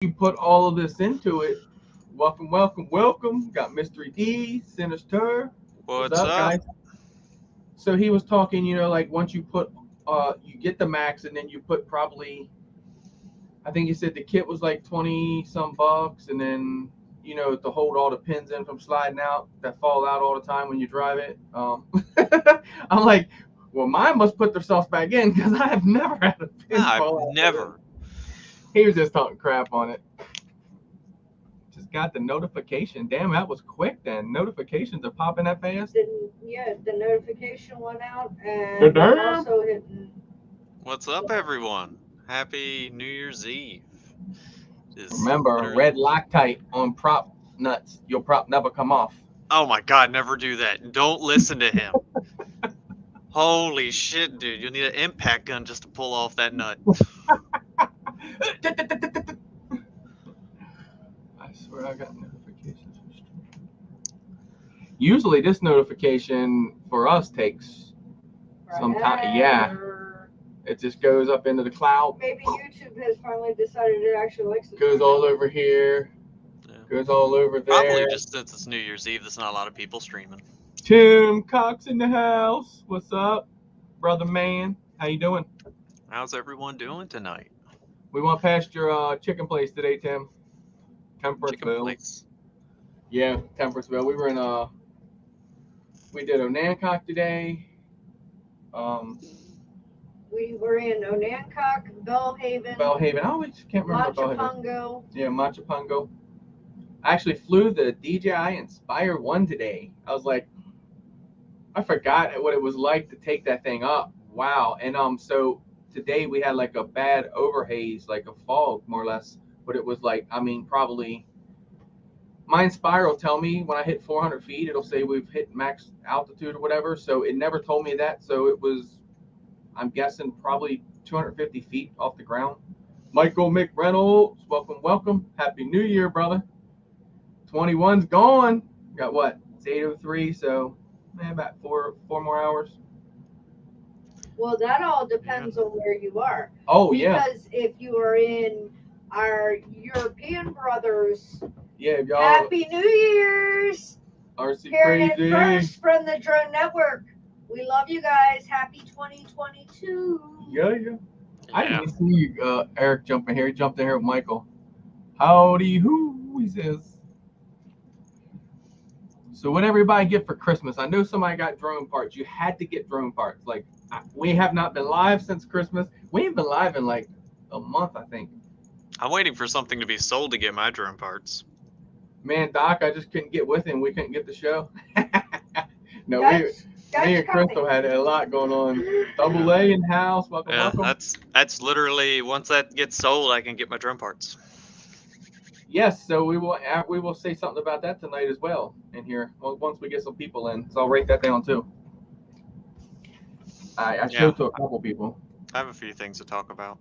you put all of this into it, welcome, welcome, welcome. Got Mystery D, Sinister. What's What's up, up? guys? So he was talking, like once you put, you get the max, and then you put probably, I think he said the kit was like 20 some bucks, and then to hold all the pins in from sliding out that fall out all the time when you drive it. I'm like, well, mine must put themselves back in because I have never had a pin I've fall out of it. never. He was just talking crap on it. Just got the notification. Damn, that was quick then. Notifications are popping that fast. The notification went out, The and I'm damn. also hitting. What's up, everyone? Happy New Year's Eve. Is Remember, literally. red Loctite on prop nuts. Your prop never come off. Oh my God! Never do that. Don't listen to him. Holy shit, dude! You'll need an impact gun just to pull off that nut. I swear I got notifications. Usually this notification for us takes some time. Yeah, it just goes up into the cloud. Maybe YouTube has finally decided it actually likes it. Goes all over here. Yeah. Goes all over there. Probably just since it's New Year's Eve, there's not a lot of people streaming. Tim Cox in the house. What's up, brother man? How you doing? How's everyone doing tonight? We went past your chicken place today, Tim. Chicken Temperaceville. place. Yeah, Temperaceville. We were in we did Onancock today. We were in Onancock, Bellhaven, Bellhaven. I always can't remember Bellhaven. Machapungo. Yeah, Machapungo. I actually flew the DJI Inspire 1 today. I was like, I forgot what it was like to take that thing up. Wow. And so today we had like a bad overhaze, like a fog more or less. But it was like, I mean, probably my Inspire will tell me when I hit 400 feet, it'll say we've hit max altitude or whatever. So it never told me that. So it was, I'm guessing, probably 250 feet off the ground. Michael McReynolds, welcome, welcome. Happy New Year, brother. 21's gone. Got what? It's 8:03, so about four more hours. Well, that all depends on where you are. Oh, yeah. Because if you are in our European brothers, Yeah, y'all. Happy New Year's! RC Hearing Crazy. it first from the Drone Network. We love you guys. Happy 2022. Yeah. I didn't see you, Eric jumping here. He jumped in here with Michael. Howdy who, he says. So what everybody get for Christmas? I know somebody got drone parts. You had to get drone parts. Like, we have not been live since Christmas. We ain't been live in like a month, I think. I'm waiting for something to be sold to get my drone parts. Man, Doc, I just couldn't get with him. We couldn't get the show. No, me and Crystal had a lot going on. Double A in house. Welcome, Yeah, welcome. that's literally, once that gets sold, I can get my drone parts. Yes, so we will say something about that tonight as well in here once we get some people in. So I'll write that down too. I showed to a couple people. I have a few things to talk about.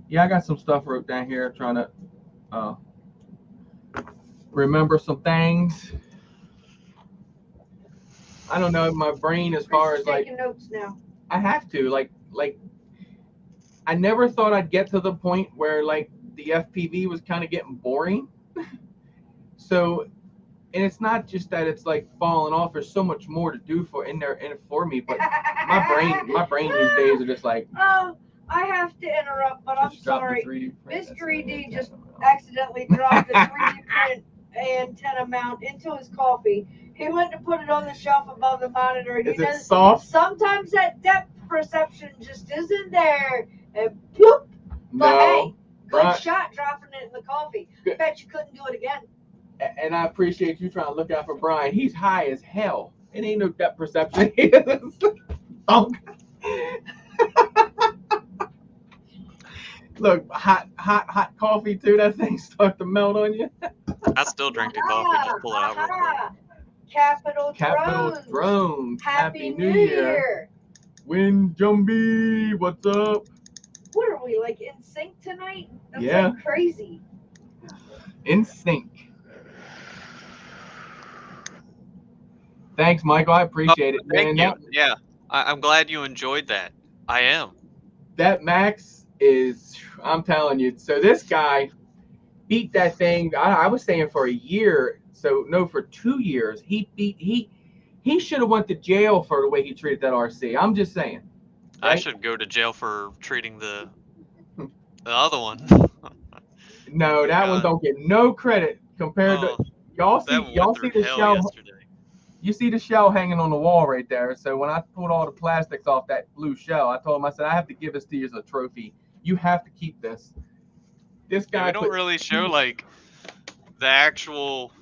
Yeah, I got some stuff wrote down here trying to remember some things. I don't know, my brain as far as like taking notes now. I have to like I never thought I'd get to the point where like the FPV was kind of getting boring. So, and it's not just that it's like falling off. There's so much more to do for me. But my brain these days are just like. Oh, I have to interrupt, but I'm sorry. Mystery D just accidentally dropped the 3D print antenna mount into his coffee. He went to put it on the shelf above the monitor. Is it soft? Sometimes that depth perception just isn't there. And ploop. But no, hey, good right. shot dropping it in the coffee. Good. Bet you couldn't do it again. And I appreciate you trying to look out for Brian. He's high as hell. It ain't no depth perception. Oh. Look, hot coffee too. That thing start to melt on you. I still drink the coffee. Just pull it out real quick. Capital Drones. Happy New Year. Win Jumbie, what's up? What are we, like, in sync tonight? That's yeah. Like crazy. In sync. Thanks, Michael. I appreciate it. Thank you. Yeah, I'm glad you enjoyed that. I am. that Max is, I'm telling you. So this guy beat that thing. I was saying for a year. So no, for 2 years. He should have went to jail for the way he treated that RC. I'm just saying. I Right? should go to jail for treating the other one. No, Oh, that one God. don't get no credit compared to Oh, y'all that see one went the through hell shell. yesterday. You see the shell hanging on the wall right there. So when I pulled all the plastics off that blue shell, I told him, I said, I have to give this to you as a trophy. You have to keep this. This Yeah, guy we don't put, really show like the actual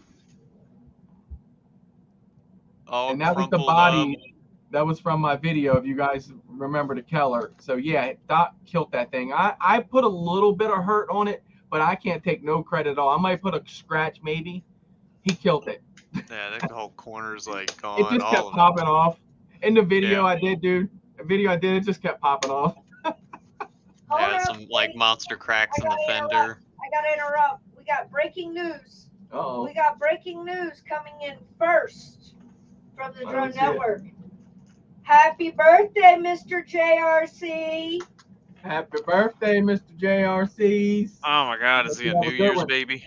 all and that was the crumpled up. body. That was from my video, if you guys remember the Keller. So yeah, Doc killed that thing. I put a little bit of hurt on it, but I can't take no credit at all. I might put a scratch maybe. He killed it. Yeah, the whole corner's like It gone, just all kept of it. popping off. In the video Yeah. I did, dude. The video I did, it just kept popping off. Yeah, some like monster cracks in the fender. I gotta interrupt. We got breaking news. Uh-oh. We got breaking news coming in first from the Drone Network. Happy birthday, Mr. JRC. Happy birthday, Mr. JRC's. Oh my God, is he a New Year's baby?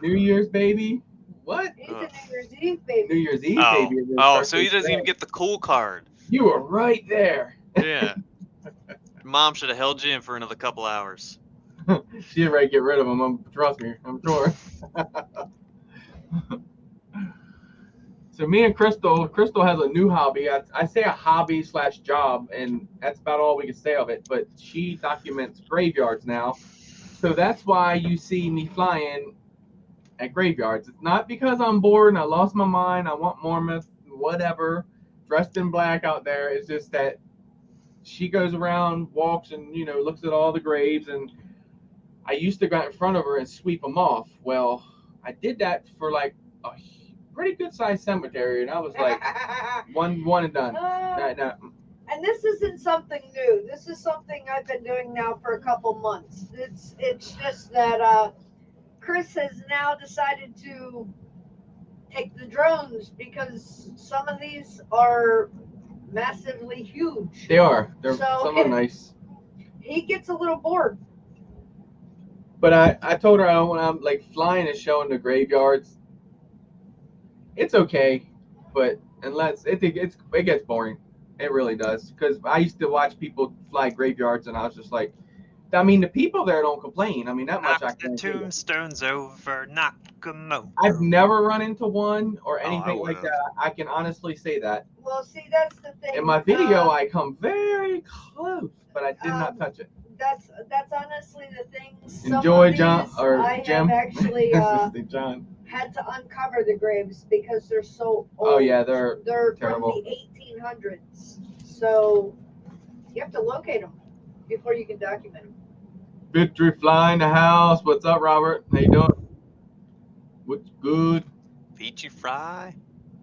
New Year's baby? What? He's a New Year's Eve baby. New Year's Eve Oh, baby. oh, so he doesn't even get the cool card. You were right there. Yeah. Mom should have held you in for another couple hours. She's ready to get rid of him. Trust me, I'm sure. So me and Crystal has a new hobby. I say a hobby / job, and that's about all we can say of it. But she documents graveyards now. So that's why you see me flying at graveyards. It's not because I'm bored and I lost my mind. I want Mormons, whatever, dressed in black out there. It's just that she goes around, walks, and looks at all the graves. And I used to go out in front of her and sweep them off. Well, I did that for like a pretty good sized cemetery, and I was like, one and done. And this isn't something new. This is something I've been doing now for a couple months. It's just that Chris has now decided to take the drones because some of these are massively huge. They are. Some are nice. He gets a little bored. But I told her when I'm like flying and showing the graveyards, it's okay, but unless it gets boring. It really does. Because I used to watch people fly graveyards, and I was just like, I mean, the people there don't complain. I mean, that much I Knock the can. tombstones over, knock 'em over. I've never run into one or anything like would've. that. I can honestly say that. Well, see, that's the thing. In my video, I come very close, but I did not touch it. That's honestly the thing. Enjoy, John or I Jim. have actually John. had to uncover the graves because they're so old. Oh yeah, they're from terrible. the 1800s. So you have to locate them before you can document them. Victory Fly in the house. What's up, Robert? How you doing? What's good? Peachy Fry?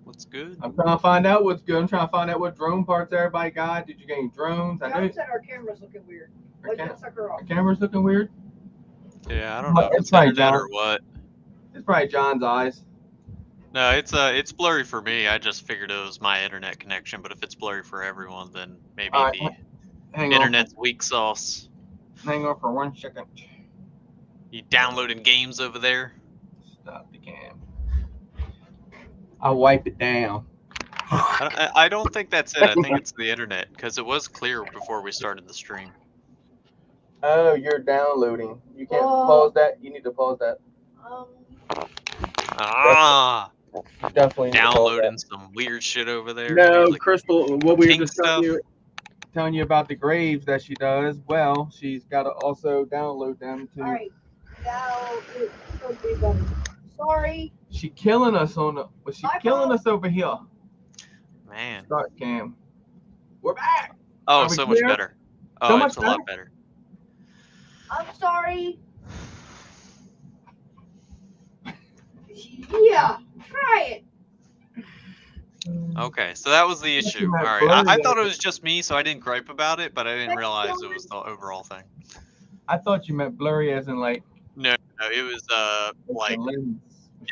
What's good? I'm trying to find out what's good. I'm trying to find out what drone parts everybody got. Did you get any drones? John said our camera's looking weird. Our camera's looking weird? Yeah, I don't know if It's it's probably internet John. or what. It's probably John's eyes. No, it's blurry for me. I just figured it was my internet connection, but if it's blurry for everyone, then maybe All right, the hang internet's weak sauce. Hang on for 1 second. You downloading games over there? Stop the cam. I'll wipe it down. I don't think that's it. I think it's the internet, because it was clear before we started the stream. Oh, you're downloading. You can't pause that. You need to pause that. Definitely Downloading some weird shit over there. No, like Crystal, what we were king just stuff. telling you about the graves that she does. Well, she's got to also download them too. All right, now it's supposed to be better. Sorry. She killing us killing us over here. Man. Start cam. We're back. Oh, so much better. Oh, So it's a lot better. I'm sorry. Yeah, try it. Okay, so that was the issue. All right, I thought it was just me, so I didn't gripe about it, but I didn't realize it was the overall thing. I thought you meant blurry as in like. No, it was like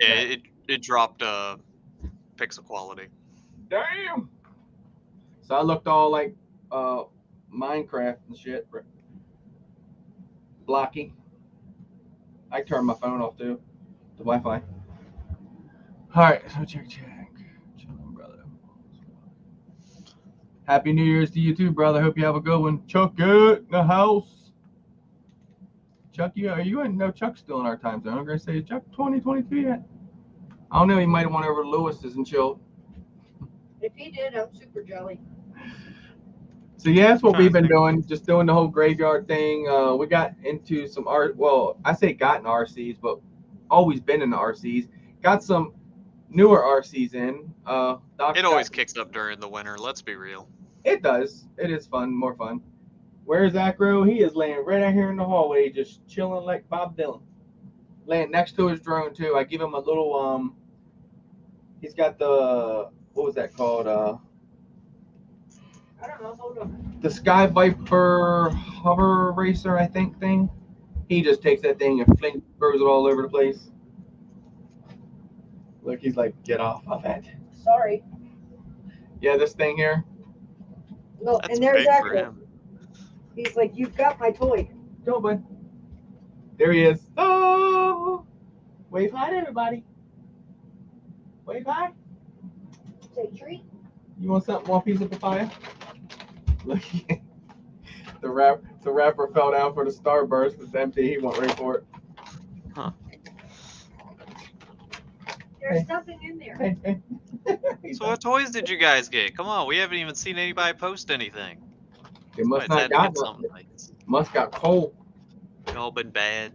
yeah, it dropped pixel quality. Damn. So I looked all like Minecraft and shit. blocky. I turned my phone off too. The Wi-Fi. All right, so check. Chilling, brother. Happy New Year's to you too, brother. Hope you have a good one. Chuck it in the house. Chuck, are you in? No, Chuck's still in our time zone. I'm gonna say, Chuck 2023 yet? I don't know. He might have went over to Lewis's and chilled. If he did, I'm super jelly. So yeah, that's what we've been doing. Just doing the whole graveyard thing. We got into some art. Well, I say got in RCs, but always been in the RCs. Got some newer RCs in. It always kicks up during the winter. Let's be real. It does. It is fun, more fun. Where's Acro? He is laying right out here in the hallway, just chilling like Bob Dylan. Laying next to his drone too. I give him a little He's got the, what was that called? I don't know. Hold on. The Sky Viper hover racer, I think, thing. He just takes that thing and throws it all over the place. Look, he's like, get off of it. Sorry. Yeah, this thing here. No, That's and there's big for Acro. him. He's like, you've got my toy. Go, bud. There he is. Oh! Wave hi to everybody. Wave hi. Say treat. You want something? Want a piece of papaya? Look, the rapper fell down for the starburst. It's empty. He went right for it. Huh. There's nothing in there. Hey. So what toys did you guys get? Come on, we haven't even seen anybody post anything. They must Somebody's not got something. nothing. Must got cold. All been bad.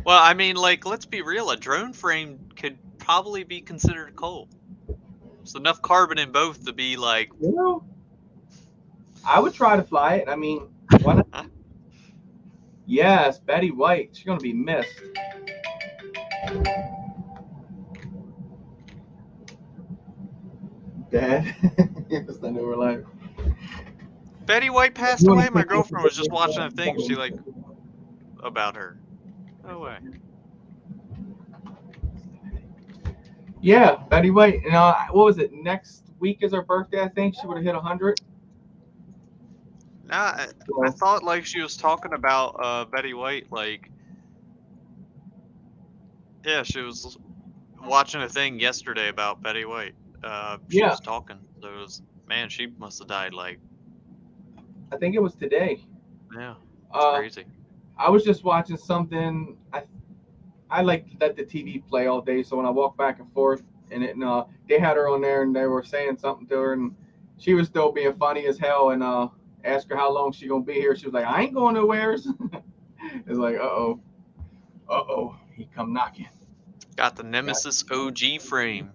Well, I mean, like, let's be real. A drone frame could probably be considered coal. There's enough carbon in both to be like. You know, I would try to fly it. I mean, why not? Yes, Betty White. She's gonna be missed. Dad, yes, I know we're live. Betty White passed away. My girlfriend was just watching a thing. She like about her. No way. Yeah, Betty White. And what was it? Next week is her birthday. I think she would have hit 100. Nah, I thought like she was talking about Betty White. Like, yeah, she was watching a thing yesterday about Betty White. She was talking. So it was, man, she must have died like. I think it was today. Yeah, it's crazy. I was just watching something. I like to let the TV play all day, so when I walk back and forth, and they had her on there, and they were saying something to her, and she was still being funny as hell, and asked her how long she gonna be here. She was like, I ain't going nowhere. It's like, he come knocking. Got the Nemesis OG frame.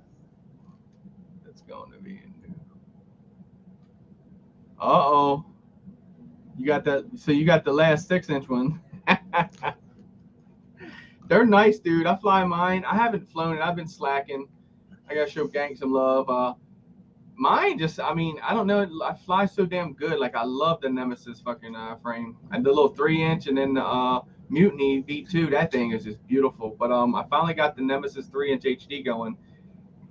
It's going to be in there. You got that? So you got the last 6-inch one. They're nice, dude. I fly mine. I haven't flown it. I've been slacking. I gotta show Gang some love. Mine just, I mean, I don't know. I fly so damn good. Like, I love the Nemesis fucking frame. And the little 3-inch, and then the Mutiny V2. That thing is just beautiful. But I finally got the Nemesis 3-inch HD going.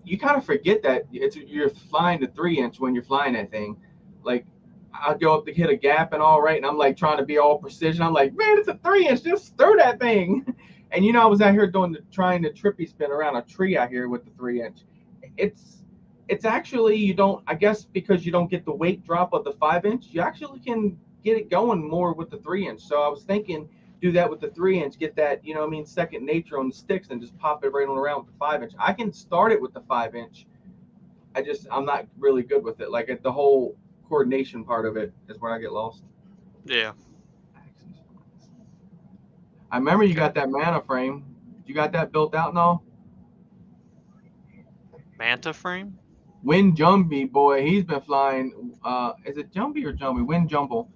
You kind of forget that you're flying the 3-inch when you're flying that thing. Like, I go up to hit a gap and all right, and I'm like trying to be all precision. I'm like, man, it's a 3-inch. Just throw that thing. And I was out here trying to trippy spin around a tree out here with the 3-inch. It's actually, you don't, I guess because you don't get the weight drop of the 5-inch, you actually can get it going more with the 3-inch. So I was thinking, do that with the 3-inch, get that, second nature on the sticks and just pop it right on around with the 5-inch. I can start it with the 5-inch. I'm not really good with it. Like the whole coordination part of it is where I get lost. Yeah. I remember you got that Manta frame. You got that built out and all? Manta frame? Wind Jumbie, boy, he's been flying. Is it Jumbie or Jumbie? Wind Jumble.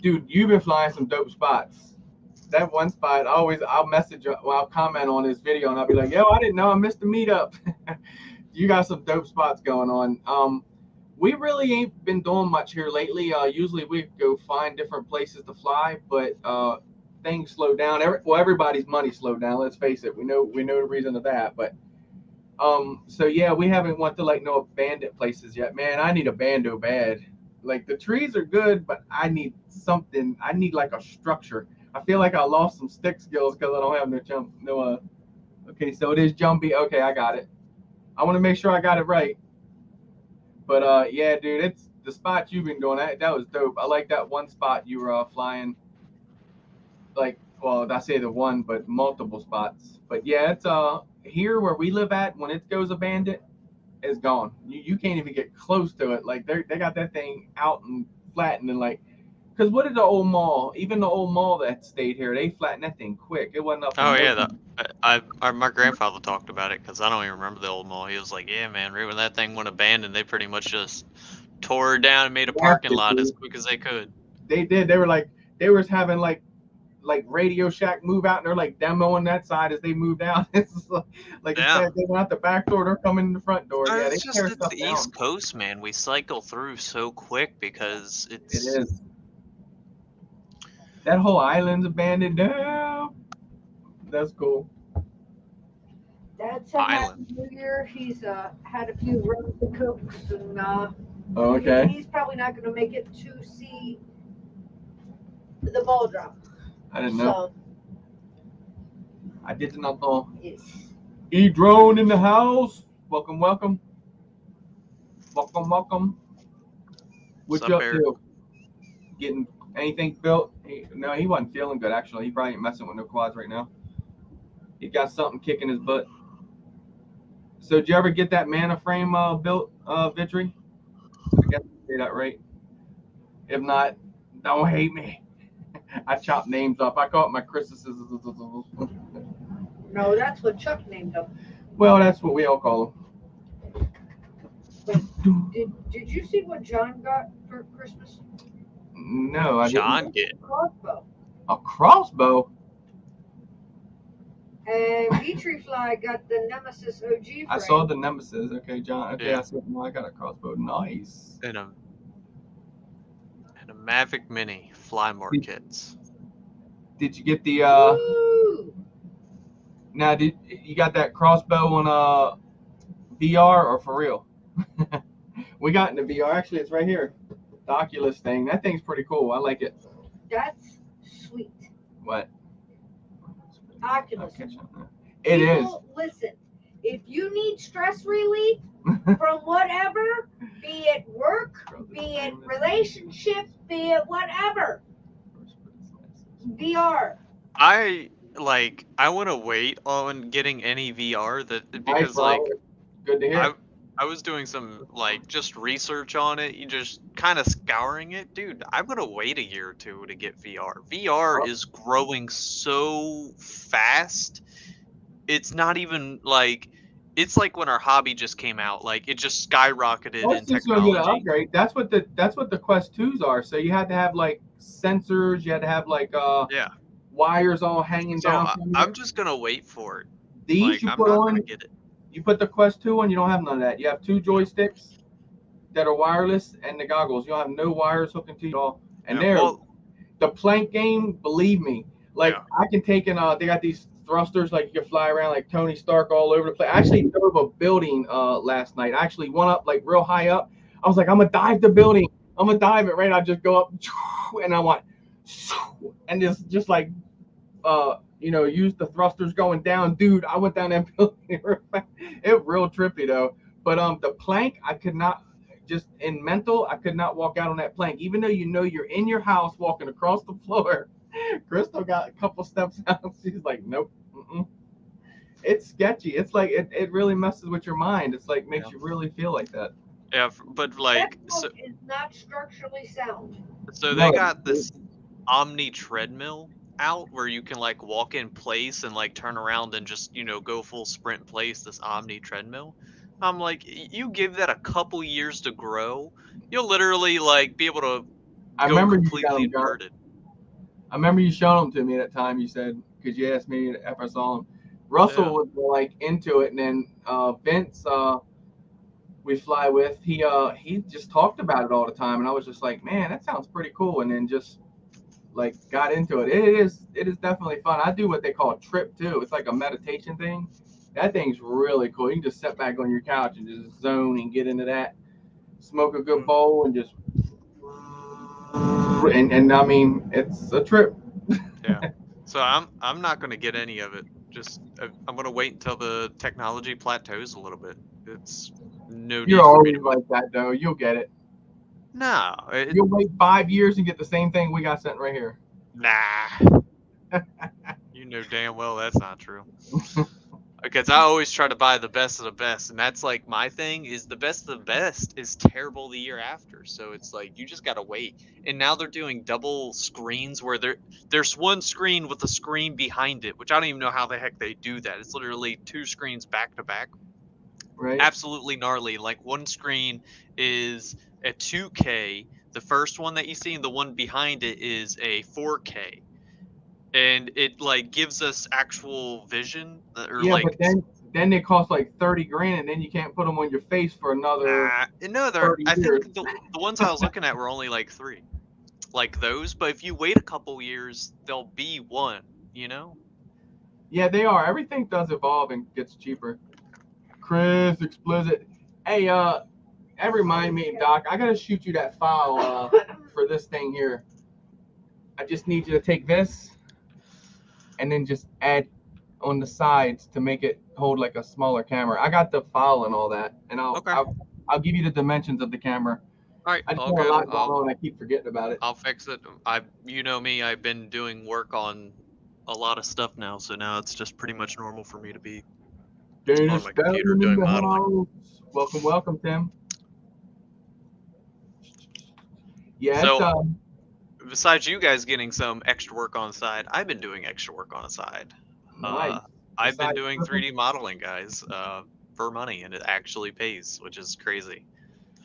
Dude, you've been flying some dope spots. That one spot, I'll message, I'll comment on this video and I'll be like, yo, I didn't know I missed the meetup. You got some dope spots going on. We really ain't been doing much here lately. Usually we go find different places to fly, but things slow down. Everybody's money slowed down. Let's face it. We know the reason of that. But so yeah, we haven't went to no abandoned places yet. Man, I need a bando bad. Like the trees are good, but I need something. I need like a structure. I feel like I lost some stick skills because I don't have no jump. No. Okay, so it is jumpy. Okay, I got it. I want to make sure I got it right. But yeah, dude, it's the spot you've been going at. That was dope. I like that one spot you were flying. Like, well, I say the one, but multiple spots. But yeah, it's here where we live at. When it goes abandoned, it's gone. You can't even get close to it. Like they got that thing out and flattened and like, cause what did the old mall? Even the old mall that stayed here, they flattened that thing quick. It wasn't up. Oh yeah, my grandfather talked about it because I don't even remember the old mall. He was like, yeah, man, right when that thing went abandoned, they pretty much just tore it down and made a parking lot as quick as they could. They did. They were like, they was having like Radio Shack move out, and they're like demoing that side as they moved out. It's like Yeah. they went out the back door, they're coming in the front door. Yeah, they It's just tear it's stuff the down. East Coast, man. We cycle through so quick because It is. That whole island's abandoned now. That's cool. Dad's had New Year. He's had a few runs of cokes, and okay. He's probably not going to make it to see the ball drop. I didn't know. So, I did not know. Yes. E-Drone in the house. Welcome, welcome. Welcome, welcome. What you up to? Getting anything built? No, he wasn't feeling good, actually. He probably ain't messing with no quads right now. He got something kicking his butt. So did you ever get that mana frame built, Vitry? I guess I say that right. If not, don't hate me. I chop names up. I call it my criticisms. No, that's what Chuck named them. Well, that's what we all call them. Did you see what John got for Christmas? No, I didn't. John get a crossbow. A crossbow? And Vitry Fly got the Nemesis OG frame. I saw the Nemesis. Okay, John. Okay, yeah. I said, no, I got a crossbow. Nice. And a Mavic Mini fly more kits. Did you get the now did you got that crossbow on VR or for real? We got into VR. Actually, it's right here. The Oculus thing. That thing's pretty cool. I like it. That's sweet. What? Oculus. It is. Listen, if you need stress relief from whatever, be it work, be it relationships, be it whatever, VR. I want to wait on getting any VR because good to hear. I was doing some just research on it. You just kind of scouring it, dude. I'm gonna wait a year or two to get VR. VR is growing so fast. It's not even it's like when our hobby just came out. Like it just skyrocketed in technology. Gonna get an upgrade. That's what the Quest 2s are. So you had to have sensors. You had to have wires all hanging down. I'm just gonna wait for it. These you put on. Get it. You put the Quest 2 on, you don't have none of that. You have 2 joysticks that are wireless and the goggles. You don't have no wires hooking to you at all. And the plank game, believe me, I can take in they got these thrusters you can fly around like Tony Stark all over the place. I actually drove a building last night. I actually went up real high up. I was like, I'm gonna dive the building. I'm gonna dive it right. I just go up and I went and just use the thrusters going down. Dude, I went down that building. It real trippy though. But the plank, I could not, just in mental, I could not walk out on that plank. Even though you're in your house walking across the floor. Crystal got a couple steps out. She's like, nope. It's sketchy. It's it really messes with your mind. It's makes you really feel like that. Yeah, but so is not structurally sound. So they got this Omni treadmill out where you can walk in place and turn around and just go full sprint in place. This Omni treadmill, I'm you give that a couple years to grow, you'll literally be able to go completely inverted. I remember you showing them to me that time. You said, because you asked me if I saw them. Russell was into it, and then Vince we fly with, he just talked about it all the time, and I was just like, man, that sounds pretty cool. And then just got into it. It is definitely fun. I do what they call a trip too. It's like a meditation thing. That thing's really cool. You can just sit back on your couch and just zone and get into that. Smoke a good bowl and just and I mean, it's a trip. Yeah. So I'm not going to get any of it. Just I'm going to wait until the technology plateaus a little bit. It's no You're need for me always to wait. like that, though. You'll get it. No, You'll wait 5 years and get the same thing we got sent right here. nah. You know damn well that's not true. Because I always try to buy the best of the best, and that's like my thing is the best of the best is terrible the year after. So it's like you just gotta wait. And now they're doing double screens where there's one screen with a screen behind it, which I don't even know how the heck they do that. It's literally 2 screens back to back. Right? Absolutely gnarly. Like one screen is a 2K, the first one that you see, and the one behind it is a 4K. And it like gives us actual vision or Yeah, like but then they cost like 30 grand, and then you can't put them on your face for another no, 30 I years. think the ones I was looking at were only like 3, like those. But if you wait a couple years, they'll be 1. You know? Yeah, they are. Everything does evolve and gets cheaper. Chris, explicit. Hey, that reminded me, Doc. I gotta shoot you that file for this thing here. I just need you to take this and then just add on the sides to make it hold like a smaller camera. I got the file and all that, and Okay. I'll give you the dimensions of the camera. All right. I just All got a good. lot going on. I keep forgetting about it. I'll fix it. You know me. I've been doing work on a lot of stuff now, so now it's just pretty much normal for me to be Dana on my computer Stallion in doing the modeling. house. Welcome, welcome, Tim. Yeah, So, besides you guys getting some extra work on the side, I've been doing extra work on the side. nice. I've been Besides doing cooking, 3D modeling, guys, for money, and it actually pays, which is crazy.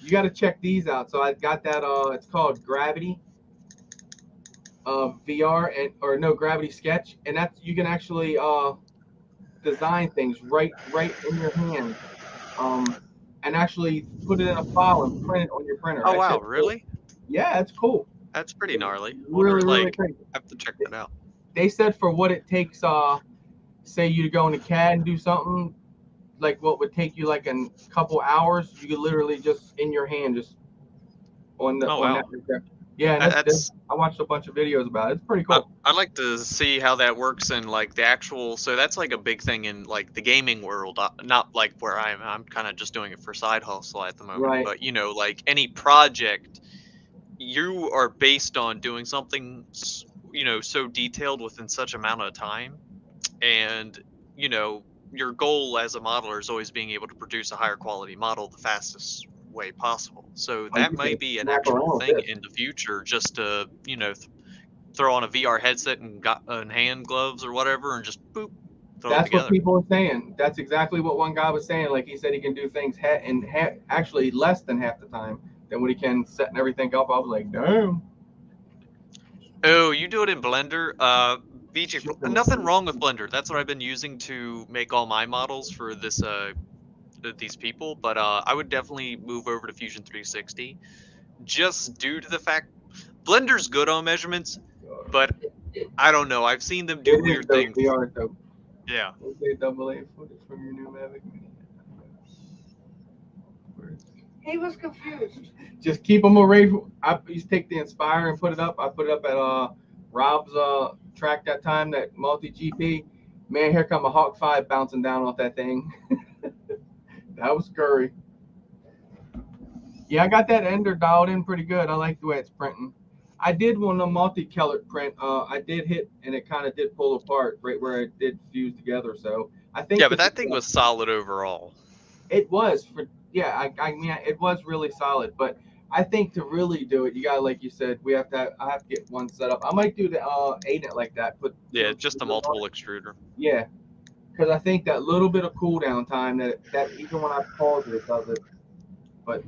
you got to check these out. So I got that. It's called Gravity VR or no Gravity Sketch, and that's you can actually design things right in your hand, and actually put it in a file and print it on your printer. Oh That wow, shit's cool. really? Yeah, it's cool. That's pretty gnarly. Really, really Like, crazy. I have to check that out. They said for what it takes, say you to go into CAD and do something, like what would take you like a couple hours, you could literally just in your hand, just on Oh wow. that right there. Yeah, and that's I watched a bunch of videos about it. It's pretty cool. I'd like to see how that works in like the actual. So that's like a big thing in like the gaming world. Not like where I'm kind of just doing it for side hustle at the moment. Right. But you know, like any project, you are based on doing something, you know, so detailed within such amount of time, and you know, your goal as a modeler is always being able to produce a higher quality model the fastest way possible. So that might be an actual thing in the future, just to, you know, throw on a VR headset and hand gloves or whatever, and just boop, throw it together. That's what people are saying. That's exactly what one guy was saying. Like he said, he can do things actually less than half the time than what he can setting everything up. I was like, damn. Oh, you do it in Blender? VJ, nothing wrong with Blender. That's what I've been using to make all my models for this these people. But I would definitely move over to Fusion 360, just due to the fact Blender's good on measurements, but I don't know. I've seen them do weird things. VR though. Yeah. Okay, AA footage from your new Mavic Mini. He was confused. Just keep them away. I used to take the Inspire and put it up. I put it up at Rob's track that time, that multi GP. Man, here come a Hawk 5 bouncing down off that thing. That was scurry. Yeah, I got that Ender dialed in pretty good. I like the way it's printing. I did one of the multi-colored print. I did hit, and it kind of did pull apart right where it did fuse together. So I think. Yeah, but that thing was solid overall. It was I mean, it was really solid. But I think to really do it, you got, like you said, I have to get one set up. I might do the aint like that. Yeah, just a multiple extruder. Yeah, because I think that little bit of cooldown time that even when I pause it does it. But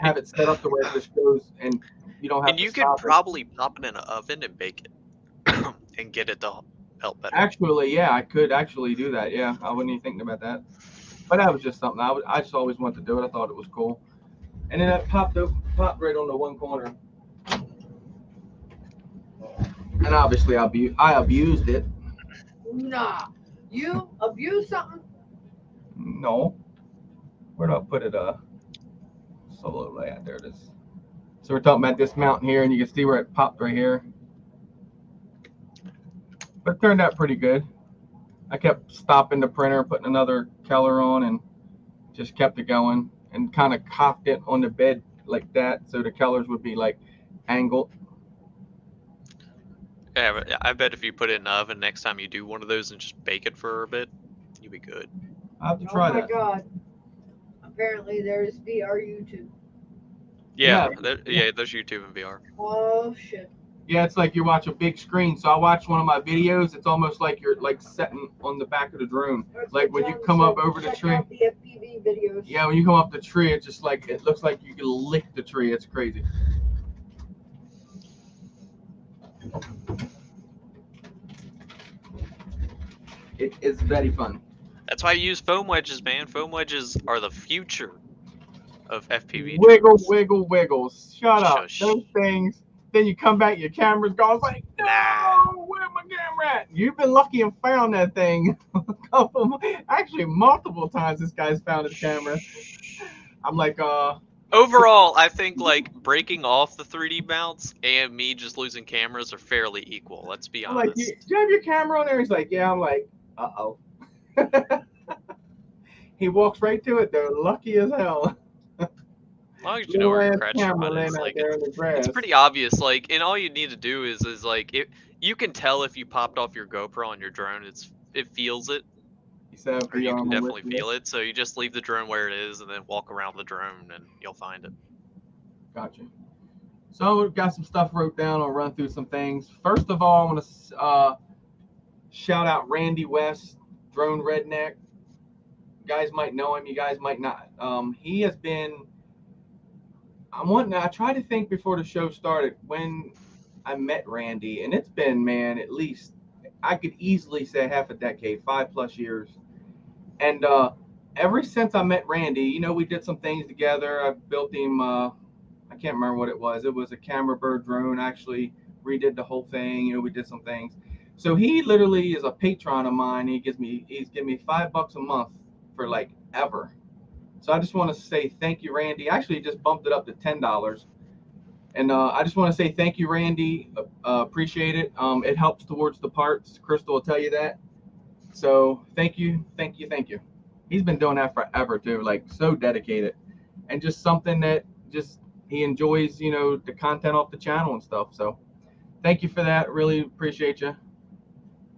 have it set up to where it just goes and you don't have. And you could probably pop it in an oven and bake it and get it to help better. Actually, yeah, I could actually do that. Yeah, I wasn't even thinking about that. But that was just something I just always wanted to do it. I thought it was cool. And then it popped right on the one corner. And obviously I abused it. Nah, you abused something? No. Where do I put it? Solo layout. There it is. So we're talking about this mountain here, and you can see where it popped right here. But it turned out pretty good. I kept stopping the printer, putting another color on, and just kept it going, and kind of cocked it on the bed like that, so the colors would be like angled. Yeah, but I bet if you put it in the oven next time you do one of those and just bake it for a bit, you'll be good. I'll have to try that. Oh my god. Apparently there's VR YouTube. Yeah, there's YouTube and VR. Oh shit. Yeah, it's like you watch a big screen. So I watch one of my videos. It's almost like you're like sitting on the back of the drone. That's Like what when you John come said, up over the check tree. out the FPV videos. Yeah, when you come up the tree, it's just like it looks like you can lick the tree. It's crazy. It is very fun. That's why you use foam wedges, man. Foam wedges are the future of FPV Wiggle, drones. wiggle, wiggles. Shut up. Shush. Those things. Then you come back, your camera's gone. It's like, no, Nah. where's my camera at? You've been lucky and found that thing. Actually, multiple times this guy's found his camera. I'm like, Overall, I think like breaking off the 3D mounts and me just losing cameras are fairly equal. Let's be I'm like, honest. do you have your camera on there? He's like, yeah. I'm like, uh-oh. He walks right to it, though. Lucky as hell. As long as you know where your Little crash ass camera spot laying is, out like there in the grass. it's pretty obvious. Like, and all you need to do is like you can tell if you popped off your GoPro on your drone. It feels it, or you can definitely feel it. So you just leave the drone where it is and then walk around the drone and you'll find it. Gotcha. So got some stuff wrote down. I'll run through some things. First of all, I want to shout out Randy West, Drone Redneck. You guys might know him. You guys might not. He has been. I tried to think before the show started when I met Randy, and it's been, man, at least I could easily say half a decade, 5+ years. And ever since I met Randy, you know, we did some things together. I built him. I can't remember what it was. It was a camera bird drone. Actually, redid the whole thing. You know, we did some things. So he literally is a patron of mine. He's giving me $5 a month for like ever. So I just want to say thank you, Randy. Actually, just bumped it up to $10. And I just want to say thank you, Randy. Appreciate it. It helps towards the parts. Crystal will tell you that. So thank you. He's been doing that forever too, like so dedicated, and just something that just he enjoys, you know, the content off the channel and stuff. So thank you for that. Really appreciate you.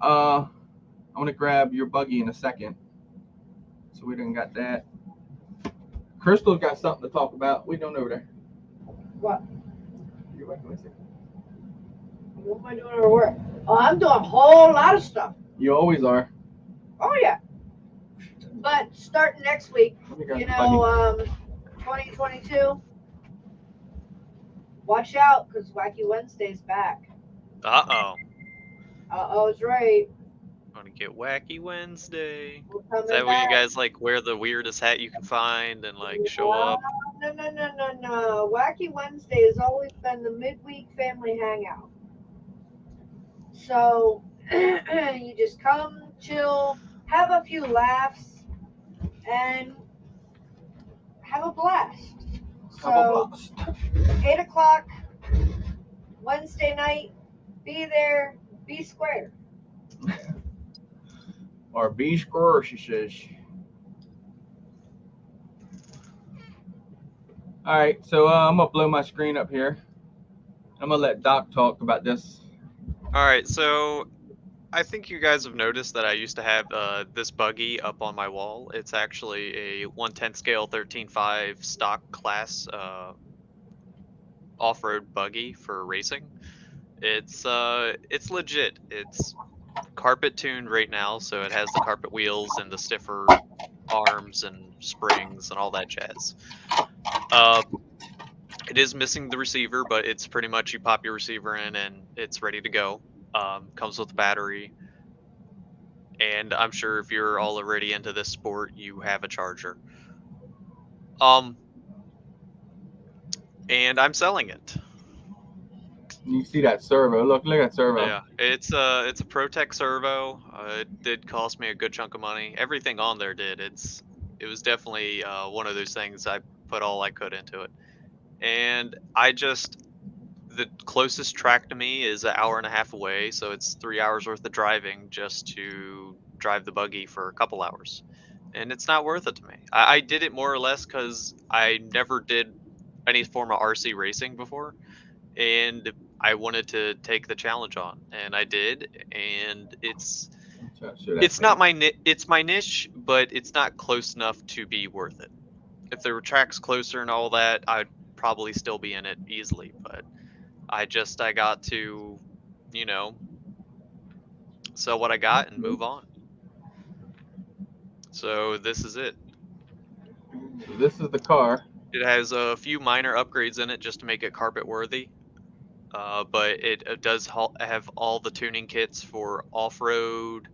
I'm gonna grab your buggy in a second. So we done got that. Crystal's got something to talk about. What are you doing over there? What? You're working with it. What am I doing over work? Oh, I'm doing a whole lot of stuff. You always are. Oh yeah. But starting next week, you know, 2022. Watch out, because Wacky Wednesday's back. Uh-oh. Uh-oh, it's right. Want to get Wacky Wednesday. We're coming Is that where you back. guys like wear the weirdest hat you can find and like show up? No. Wacky Wednesday has always been the midweek family hangout. So you just come, chill, have a few laughs, and have a blast. So 8 o'clock Wednesday night, be there, be square. Or be square, she says. All right, so I'm gonna blow my screen up here. I'm gonna let Doc talk about this. All right, so I think you guys have noticed that I used to have this buggy up on my wall. It's actually a 1/10 scale 13.5 stock class off-road buggy for racing. It's legit. It's carpet tuned right now, so it has the carpet wheels and the stiffer arms and springs and all that jazz. It is missing the receiver, but it's pretty much you pop your receiver in and it's ready to go. Comes with a battery, and I'm sure if you're all already into this sport, you have a charger. And I'm selling it. You see that servo? Look at that servo. Yeah, it's a ProTech servo. It did cost me a good chunk of money. Everything on there did. It was definitely one of those things I put all I could into it. and the closest track to me is an hour and a half away, so it's 3 hours worth of driving just to drive the buggy for a couple hours, and it's not worth it to me. I did it more or less because I never did any form of RC racing before, and I wanted to take the challenge on, and I did, and it's not it's my niche, but it's not close enough to be worth it. If there were tracks closer and all that, I'd probably still be in it easily, but I got to, you know, sell what I got and move on. So this is it. So this is the car. It has a few minor upgrades in it just to make it carpet worthy. But it does have all the tuning kits for off-road.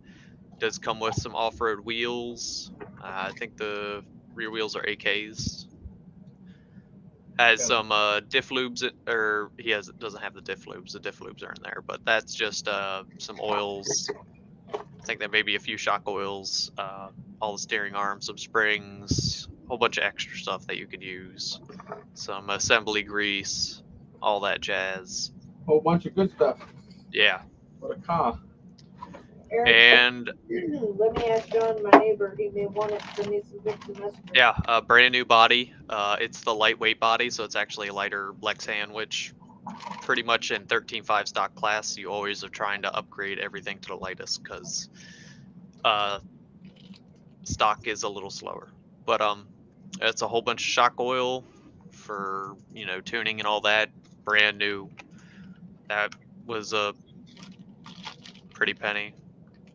Does come with some off-road wheels. I think the rear wheels are AKs. Has some diff lubes, or doesn't have the diff lubes. The diff lubes are in there, but that's just some oils. I think there may be a few shock oils, all the steering arms, some springs, a whole bunch of extra stuff that you could use. Some assembly grease, all that jazz. Whole bunch of good stuff. Yeah. What a car. Eric, And let me ask John, my neighbor, he may want it, send me some pictures. yeah, a brand new body. It's the lightweight body, so it's actually a lighter Lexan, which pretty much in 13.5 stock class, you always are trying to upgrade everything to the lightest because stock is a little slower. But it's a whole bunch of shock oil for tuning and all that. Brand new. That was a pretty penny,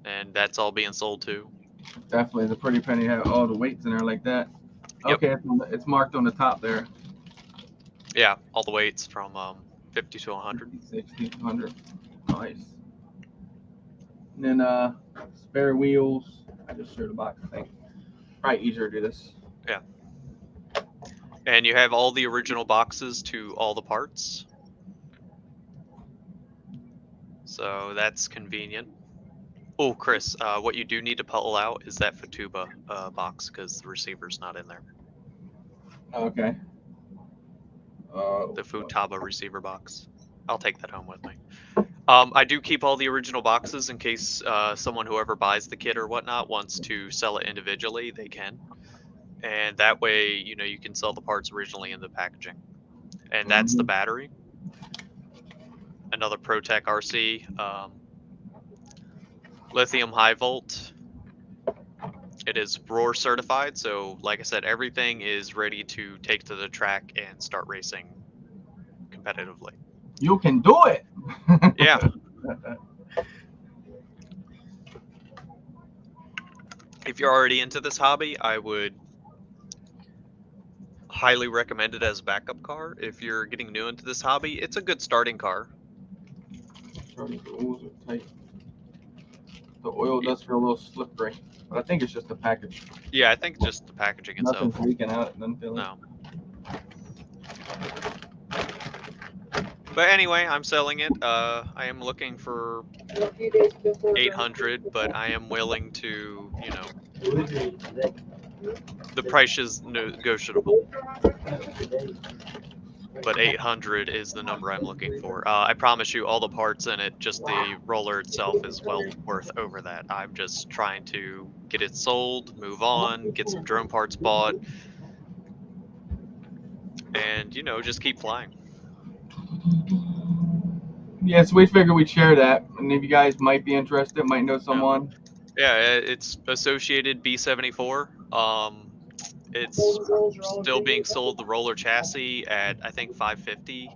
and that's all being sold too. Definitely, the pretty penny have all the weights in there like that. Yep. Okay, it's marked on the top there. Yeah, all the weights from 50 to 100. 60, 100. Nice. And then spare wheels. I just showed the box, I think. Probably easier to do this. Yeah. And you have all the original boxes to all the parts. So that's convenient. Oh, Chris, what you do need to pull out is that Fatuba box because the receiver's not in there. Okay. The Futaba receiver box. I'll take that home with me. I do keep all the original boxes in case whoever buys the kit or whatnot wants to sell it individually, they can. And that way, you can sell the parts originally in the packaging. And that's the battery. Another ProTech RC. Lithium high volt. It is ROAR certified, so like I said, everything is ready to take to the track and start racing competitively. You can do it. Yeah. If you're already into this hobby, I would highly recommend it as a backup car. If you're getting new into this hobby, it's a good starting car. The oil does feel a little slippery, but I think it's just the package. Yeah, I think just the packaging itself. Nothing's leaking out. It doesn't feel no. But anyway, I'm selling it. I am looking for 800, but I am willing to, the price is negotiable. But 800 is the number I'm looking for. I promise you, all the parts in it, just the roller itself, is well worth over that. I'm just trying to get it sold, move on, get some drone parts bought, and just keep flying. Yeah, so we figured we'd share that, and if you guys might be interested, might know someone. Yeah, it's Associated B74. It's still being sold, the roller chassis, at I think $550,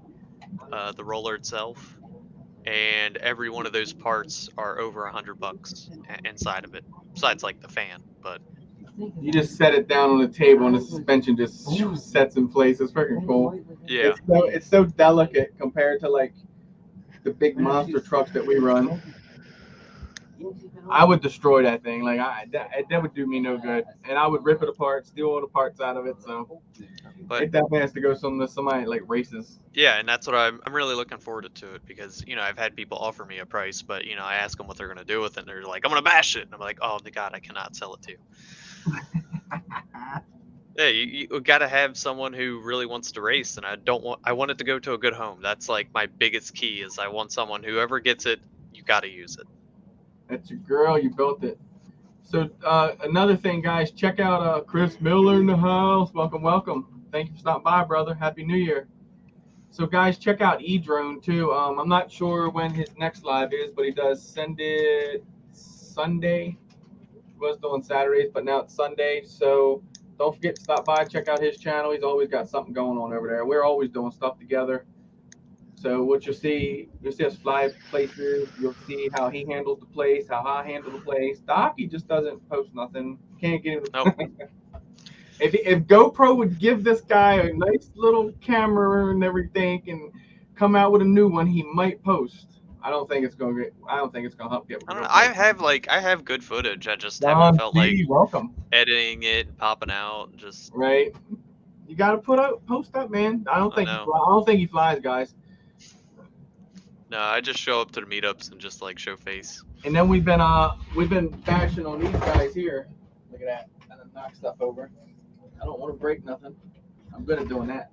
the roller itself, and every one of those parts are over $100 inside of it, besides like the fan. But you just set it down on the table and the suspension just sets in place. It's freaking cool. Yeah, it's so delicate compared to like the big monster trucks that we run. I would destroy that thing. Like that would do me no good, and I would rip it apart, steal all the parts out of it. So, but it definitely has to go somebody like races. Yeah, and that's what I'm really looking forward to it, because I've had people offer me a price, but I ask them what they're gonna do with it, and they're like, I'm gonna bash it, and I'm like, oh my god, I cannot sell it to you. Yeah, you got to have someone who really wants to race, and I want it to go to a good home. That's like my biggest key is I want someone, whoever gets it, you got to use it. That's your girl. You built it. So another thing, guys, check out Chris Miller in the house. Welcome, welcome. Thank you for stopping by, brother. Happy New Year. So guys, check out eDrone too. I'm not sure when his next live is, but he does send it Sunday. He was doing Saturdays, but now it's Sunday. So don't forget to stop by, check out his channel. He's always got something going on over there. We're always doing stuff together. So what you'll see us fly places. You'll see how he handles the place, how I handle the place. Doc, he just doesn't post nothing. Can't get him to Nope. If GoPro would give this guy a nice little camera and everything and come out with a new one, he might post. I don't think it's gonna help get. I don't know. I have good footage. I just Don haven't felt like C, welcome. editing it and popping out. Just Right. You gotta post up, man. I don't think he flies, guys. No, I just show up to the meetups and just like show face. And then we've been bashing on these guys here. Look at that. Kind of knock stuff over. I don't want to break nothing. I'm good at doing that.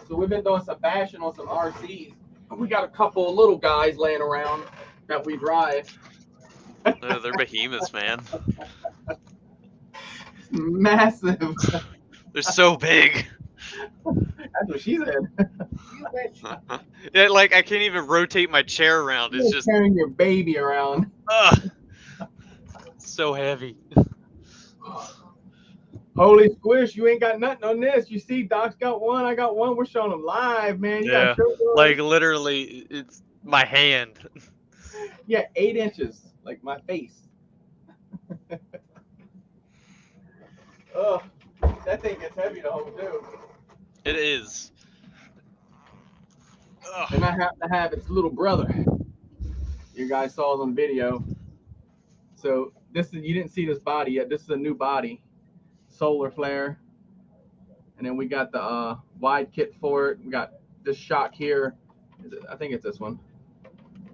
So we've been doing some bashing on some RCs. We got a couple of little guys laying around that we drive. They're behemoths, man. Massive. They're so big. That's what she said. Yeah, like I can't even rotate my chair around. It's just carrying your baby around. So heavy. Holy squish, you ain't got nothing on this. You see, Doc's got one, I got one. We're showing them live, man. You Yeah, gotta show like literally, it's my hand. Yeah, 8 inches, like my face. Oh, that thing gets heavy to hold too. It is. And I happen to have its little brother. You guys saw it on video. So you didn't see this body yet. This is a new body, solar flare, and then we got the wide kit for it. We got this shock here. I think it's this one.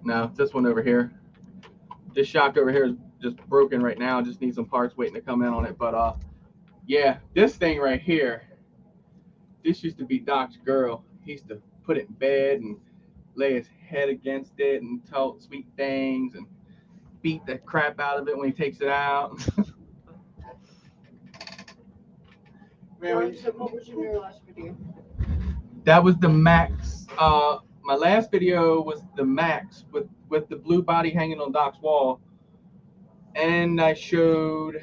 No, it's this one over here. This shock over here is just broken right now. Just need some parts waiting to come in on it. But yeah, this thing right here. This used to be Doc's girl. He used to put it in bed and lay his head against it and tell sweet things and beat the crap out of it when he takes it out. Man, so what was in your last video? That was the Max. My last video was the Max with the blue body hanging on Doc's wall, and I showed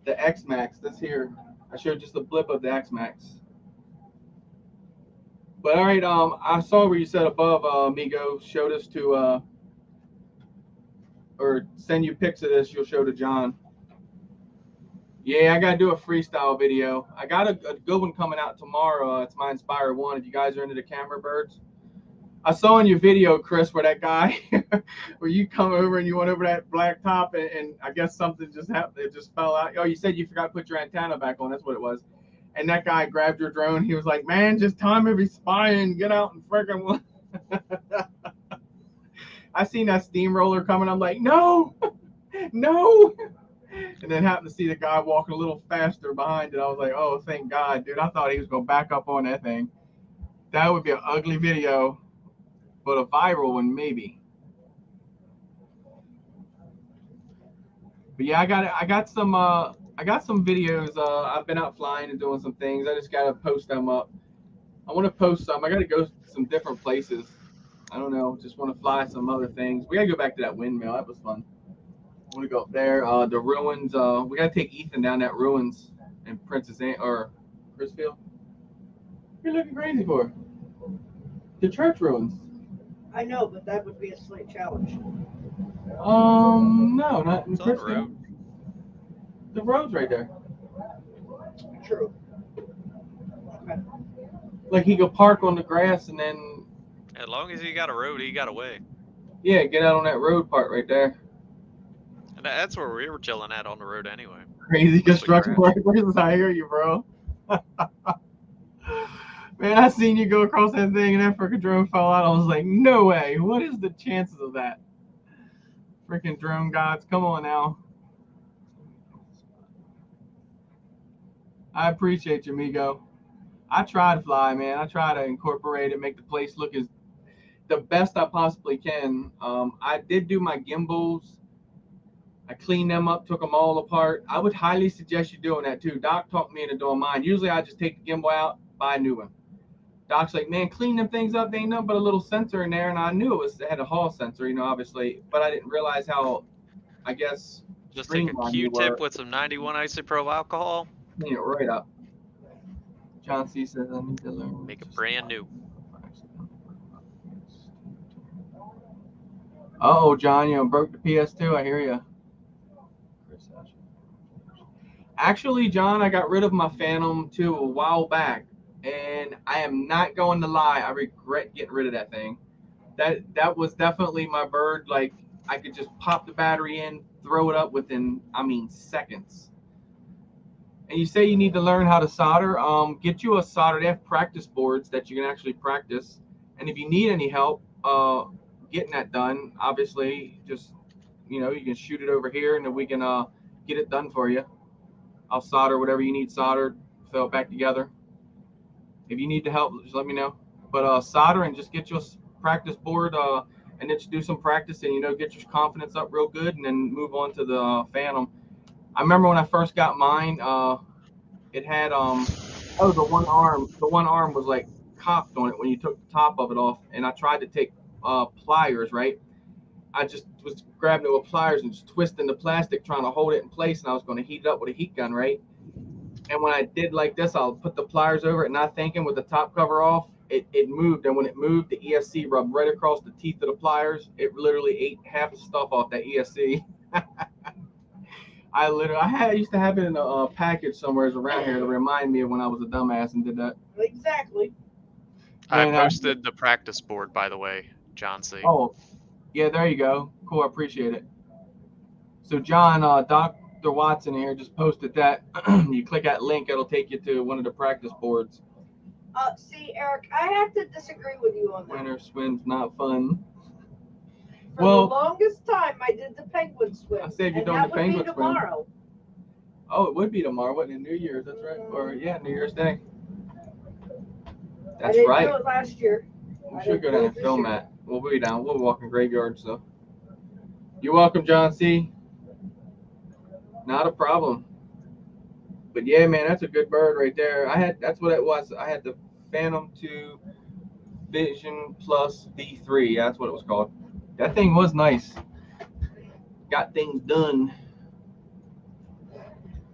the X Max. That's here. I showed just a blip of the X Max. But all right, I saw where you said above, Amigo, showed us to, or send you pics of this. You'll show to John. Yeah, I gotta do a freestyle video. I got a good one coming out tomorrow. It's my Inspire 1. If you guys are into the camera birds, I saw in your video, Chris, where that guy, where you come over and you went over that black top, and I guess something just happened. It just fell out. Oh, you said you forgot to put your antenna back on. That's what it was. And that guy grabbed your drone. He was like, "Man, just time every spying, get out and freaking one." I seen that steamroller coming. I'm like, no, no. And then happened to see the guy walking a little faster behind it. I was like, oh, thank God, dude. I thought he was going to back up on that thing. That would be an ugly video, but a viral one, maybe. But yeah, I got some videos. I've been out flying and doing some things. I just got to post them up. I want to post some. I got to go some different places. I don't know. Just want to fly some other things. We got to go back to that windmill. That was fun. I want to go up there. The ruins. We got to take Ethan down that ruins in Princess or Chrisfield. What are you looking crazy for? The church ruins. I know, but that would be a slight challenge. No, not in It's on the Chrisfield. road. The road's right there. True. Okay. Like he could park on the grass and then. As long as he got a road, he got a way. Yeah, get out on that road part right there. And that's where we were chilling at on the road anyway. Crazy construction workers. I hear you, bro. Man, I seen you go across that thing and that freaking drone fell out. I was like, no way. What is the chances of that? Freaking drone gods, come on now. I appreciate you, amigo. I try to fly, man. I try to incorporate it, make the place look as the best I possibly can. I did do my gimbals. I cleaned them up, took them all apart. I would highly suggest you doing that too. Doc talked me into doing mine. Usually I just take the gimbal out, buy a new one. Doc's like, man, clean them things up. They ain't nothing but a little sensor in there, and I knew it had a Hall sensor, obviously, but I didn't realize how, I guess, Just take a streamlined you Q-tip were. with some 91 isopropyl alcohol. Clean it right up. John C says I need to learn. Make it brand new. Oh, John, broke the PS2. I hear you. Actually, John, I got rid of my Phantom 2 a while back, and I am not going to lie. I regret getting rid of that thing. That was definitely my bird. Like, I could just pop the battery in, throw it up within, seconds. And you say you need to learn how to solder. Get you a solder. They have practice boards that you can actually practice. And if you need any help getting that done, obviously, just, you can shoot it over here, and then we can get it done for you. I'll solder whatever you need soldered, fill it back together. If you need to help, just let me know. But solder and just get you a practice board and then just do some practice and, get your confidence up real good and then move on to the Phantom. I remember when I first got mine, it had, the one arm was like cocked on it when you took the top of it off. And I tried to take pliers, right? I just was grabbing it with pliers and just twisting the plastic, trying to hold it in place, and I was going to heat it up with a heat gun, right? And when I did like this, I'll put the pliers over it, not thinking, with the top cover off, it moved. And when it moved, the ESC rubbed right across the teeth of the pliers. It literally ate half the stuff off that ESC. I used to have it in a package somewhere around here to remind me of when I was a dumbass and did that. Exactly. I posted the practice board, by the way, John C. Oh, yeah, there you go. Cool, I appreciate it. So, John, Dr. Watson here just posted that. You click that link, it'll take you to one of the practice boards. See, Eric, I have to disagree with you on that. Winter swim's not fun. For the longest time, I did the penguin swim. I said you're doing the penguin swim. Tomorrow. Oh, it would be tomorrow, wouldn't it? New Year's, that's right. Or, yeah, New Year's Day. That's right. I didn't do it last year. We should go down and film that. We'll be down. We'll walk in graveyard, so. You're welcome, John C. Not a problem. But yeah, man, that's a good bird right there. That's what it was. I had the Phantom 2 Vision Plus V3. That's what it was called. That thing was nice. Got things done.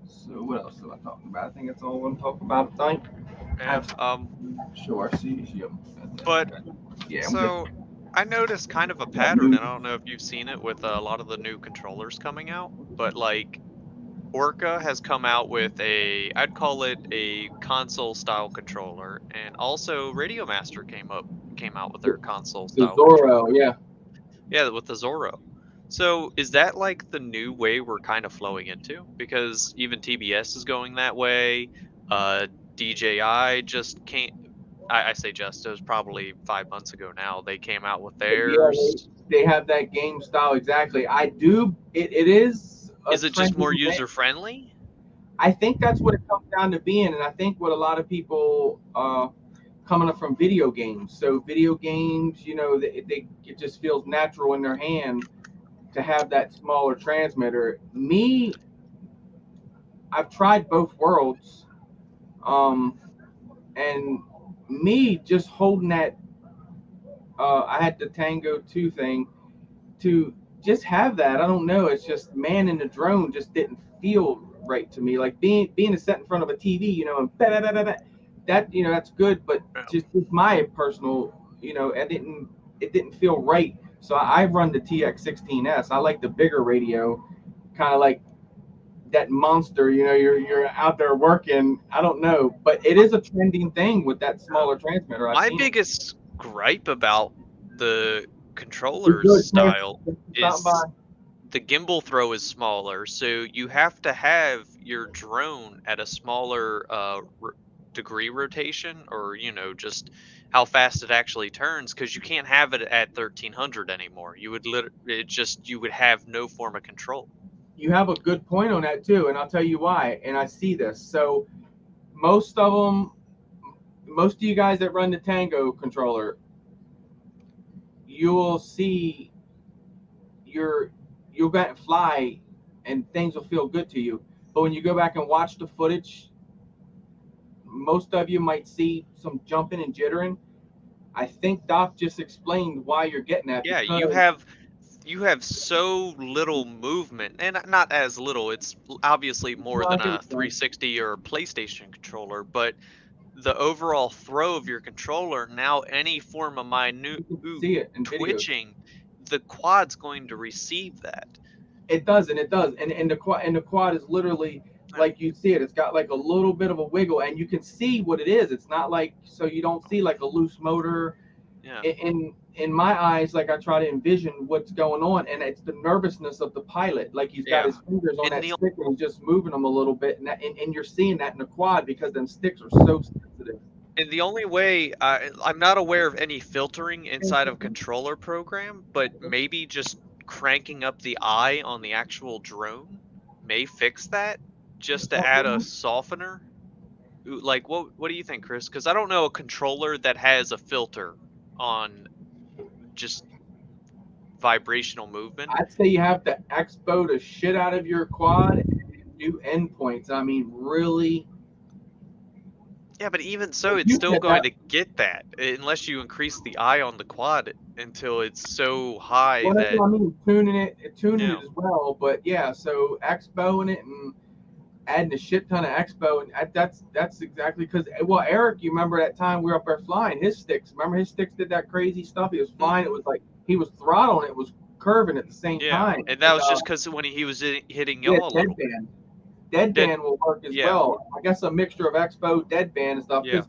So what else am I talking about? I think that's all I'm talking about tonight. Sure, see you. But yeah, so I noticed kind of a pattern, and I don't know if you've seen it with a lot of the new controllers coming out, but like Orca has come out with I'd call it a console style controller, and also Radio Master came out with their console style Zorro, controller. Yeah, with the Zorro. So is that like the new way we're kind of flowing into? Because even TBS is going that way. DJI just came. I say just, it was probably 5 months ago now. They came out with theirs. Yeah, they have that game style, exactly. I do. It is. Is it just more user friendly? I think that's what it comes down to being, and I think what a lot of people coming up from video games. So video games, it just feels natural in their hand to have that smaller transmitter. Me, I've tried both worlds, and me just holding that. I had the Tango 2 thing to just have that. I don't know. It's just manning the drone just didn't feel right to me. Like being set in front of a TV, and that that's good, but just my personal, it didn't feel right. So I run the TX16S. I like the bigger radio, kind of like that monster. You're out there working. I don't know, but it is a trending thing with that smaller transmitter. My biggest gripe about the controller's style is the gimbal throw is smaller, so you have to have your drone at a smaller degree rotation, or just how fast it actually turns, because you can't have it at 1300 anymore. You would have no form of control. You have a good point on that too, and I'll tell you why. And I see this. So most of you guys that run the Tango controller, you'll see you'll get fly and things will feel good to you. But when you go back and watch the footage, most of you might see some jumping and jittering. I think Doc just explained why you're getting that. Yeah, because you have so little movement, and not as little. It's obviously more than a 360 or a PlayStation controller, but the overall throw of your controller, now any form of minute see it in videos. twitching, the quad's going to receive that. It does, and the quad is literally like you see it. It's got like a little bit of a wiggle, and you can see what it is. It's not like, so you don't see like a loose motor. Yeah. In my eyes, like I try to envision what's going on, and it's the nervousness of the pilot. Like he's got his fingers on that stick and he's just moving them a little bit, and you're seeing that in the quad because them sticks are so sensitive. And the only way, I'm not aware of any filtering inside of a controller program, but maybe just cranking up the eye on the actual drone may fix that, just to add a softener. Like, what do you think, Chris? Because I don't know a controller that has a filter on just vibrational movement. I'd say you have to expo the shit out of your quad and do endpoints. I mean, really. Yeah, but even so, it's still going to get that unless you increase the eye on the quad until it's so high well, that. I mean, tuning it as well. But yeah, so expoing it and adding a shit ton of expo, and that's exactly because, well, Eric, you remember that time we were up there flying his sticks? Remember his sticks did that crazy stuff? He was flying. It was like he was throttling. It was curving at the same time. And that was just because when he was hitting y'all a little bit. Deadband will work as well. I guess a mixture of expo, deadband, and stuff. Because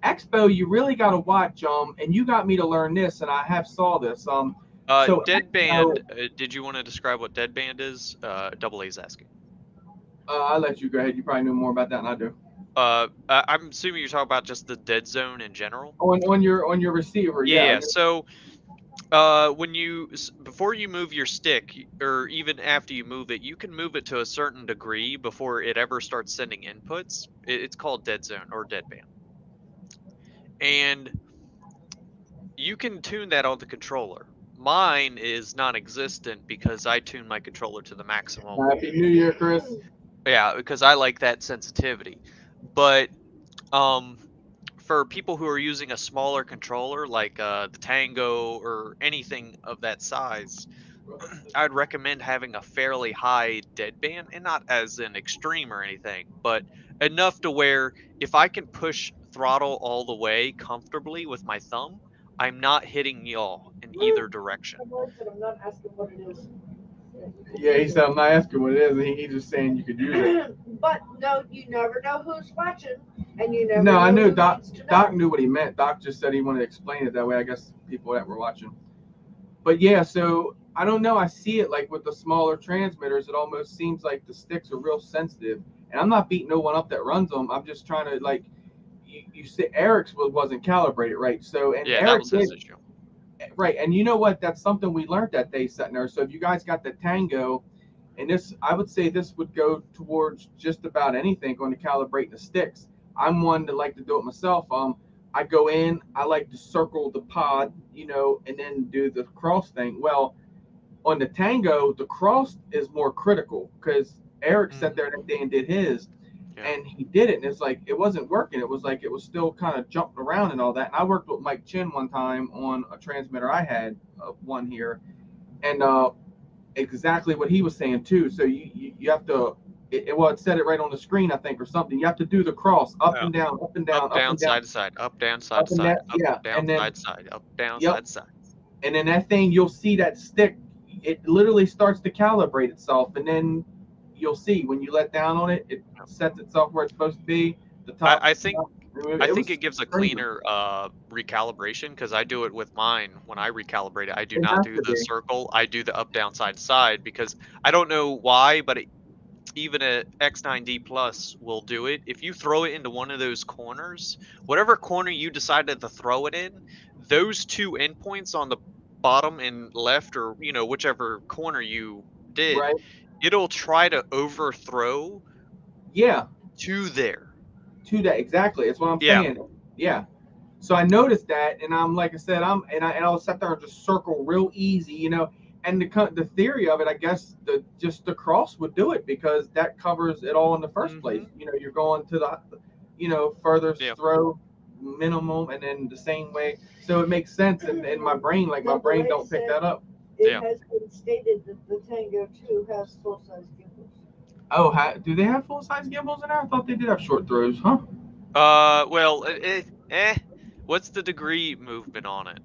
expo, you really got to watch. And you got me to learn this, and I have saw this. So deadband. Did you want to describe what deadband is? Double A's asking. I'll let you go ahead. You probably know more about that than I do. I'm assuming you're talking about just the dead zone in general. On your receiver. Yeah. So, before you move your stick, or even after you move it, you can move it to a certain degree before it ever starts sending inputs. It's called dead zone or deadband, and you can tune that on the controller. Mine is non-existent because I tune my controller to the maximum. Happy New Year, Chris. Yeah, because I like that sensitivity. But for people who are using a smaller controller like the Tango or anything of that size, I'd recommend having a fairly high deadband, and not as an extreme or anything, but enough to where if I can push throttle all the way comfortably with my thumb, I'm not hitting y'all in either direction. I'm not asking what it is. Yeah, he said I'm not asking what it is, and he's just saying you could use it. But no, you never know who's watching, and you never. No, know I knew who Doc. needs to know. Doc knew what he meant. Doc just said he wanted to explain it that way. I guess people that were watching. But yeah, so I don't know. I see it like with the smaller transmitters. It almost seems like the sticks are real sensitive, and I'm not beating no one up that runs them. I'm just trying to like. You said Eric's wasn't calibrated right, so and Eric that was his issue. Right, and you know what? That's something we learned that day sitting there. So if you guys got the Tango, and this, I would say this would go towards just about anything going to calibrate the sticks. I'm one that like to do it myself. I go in, I like to circle the pod, and then do the cross thing. Well, on the Tango, the cross is more critical because Eric sat there that day and did his. And he did it, and it's like it wasn't working. It was like it was still kind of jumping around and all that. And I worked with Mike Chin one time on a transmitter I had, one here, and exactly what he was saying too. So you have to, it said it right on the screen, I think, or something. You have to do the cross up and down, up and down, up down, side to side, up down, side to side, up down, side to side, up down, side to side. And then that thing, you'll see that stick, it literally starts to calibrate itself, and then you'll see when you let down on it, it sets itself where it's supposed to be. The top. I think it gives a cleaner recalibration, because I do it with mine. When I recalibrate it, I do not do the circle. I do the up, down, side to side, because I don't know why, but even a X9D Plus will do it. If you throw it into one of those corners, whatever corner you decided to throw it in, those two endpoints on the bottom and left, or whichever corner you did, it'll try to overthrow to there. to that. Exactly. That's what I'm Yeah. saying. Yeah. So I noticed that, and I'm like I said, I'll sit there and just circle real easy, you know. And the theory of it, I guess, the cross would do it because that covers it all in the 1st place. You know, you're going to the, you know, furthest throw minimum, and then the same way. So it makes sense in my brain. Like my brain don't pick that up. It has been stated that the Tango 2 has full-size gimbals. Oh, do they have full-size gimbals in there? I thought they did have short throws, huh? Well, what's the degree movement on it?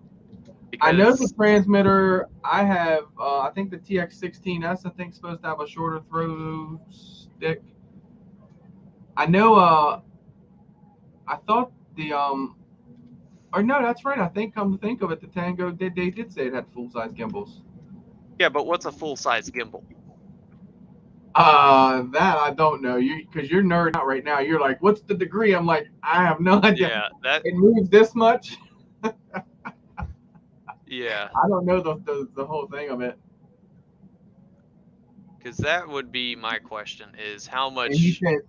Because I know the transmitter I have, I think the TX16S, I think, is supposed to have a shorter throw stick. I know, I thought the, or no, that's right. I think, come to think of it, the Tango, they did say it had full-size gimbals. Yeah, but what's a full-size gimbal? That I don't know. Because you're nerding out right now. You're like, what's the degree? I'm like, I have no idea. Yeah, that it moves this much. Yeah. I don't know the whole thing of it. Because that would be my question: is how much? And he said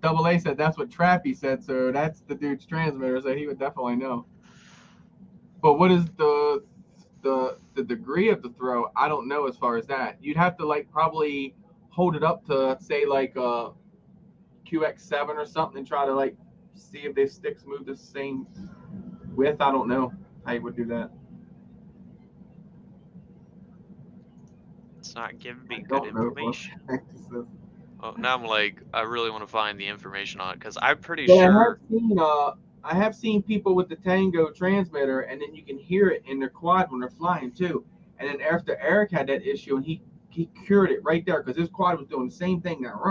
Double A said that's what Trappy said. So that's the dude's transmitter. So he would definitely know. But what is the degree of the throw? I don't know as far as that. You'd have to like probably hold it up to say like a QX7 or something and try to like see if their sticks move the same width. I don't know how you would do that. It's not giving me good information. Oh, now I'm like, I really want to find the information on it because I'm pretty sure. I have seen people with the Tango transmitter, and then you can hear it in their quad when they're flying too. And then after Eric had that issue, and he cured it right there because his quad was doing the same thing now.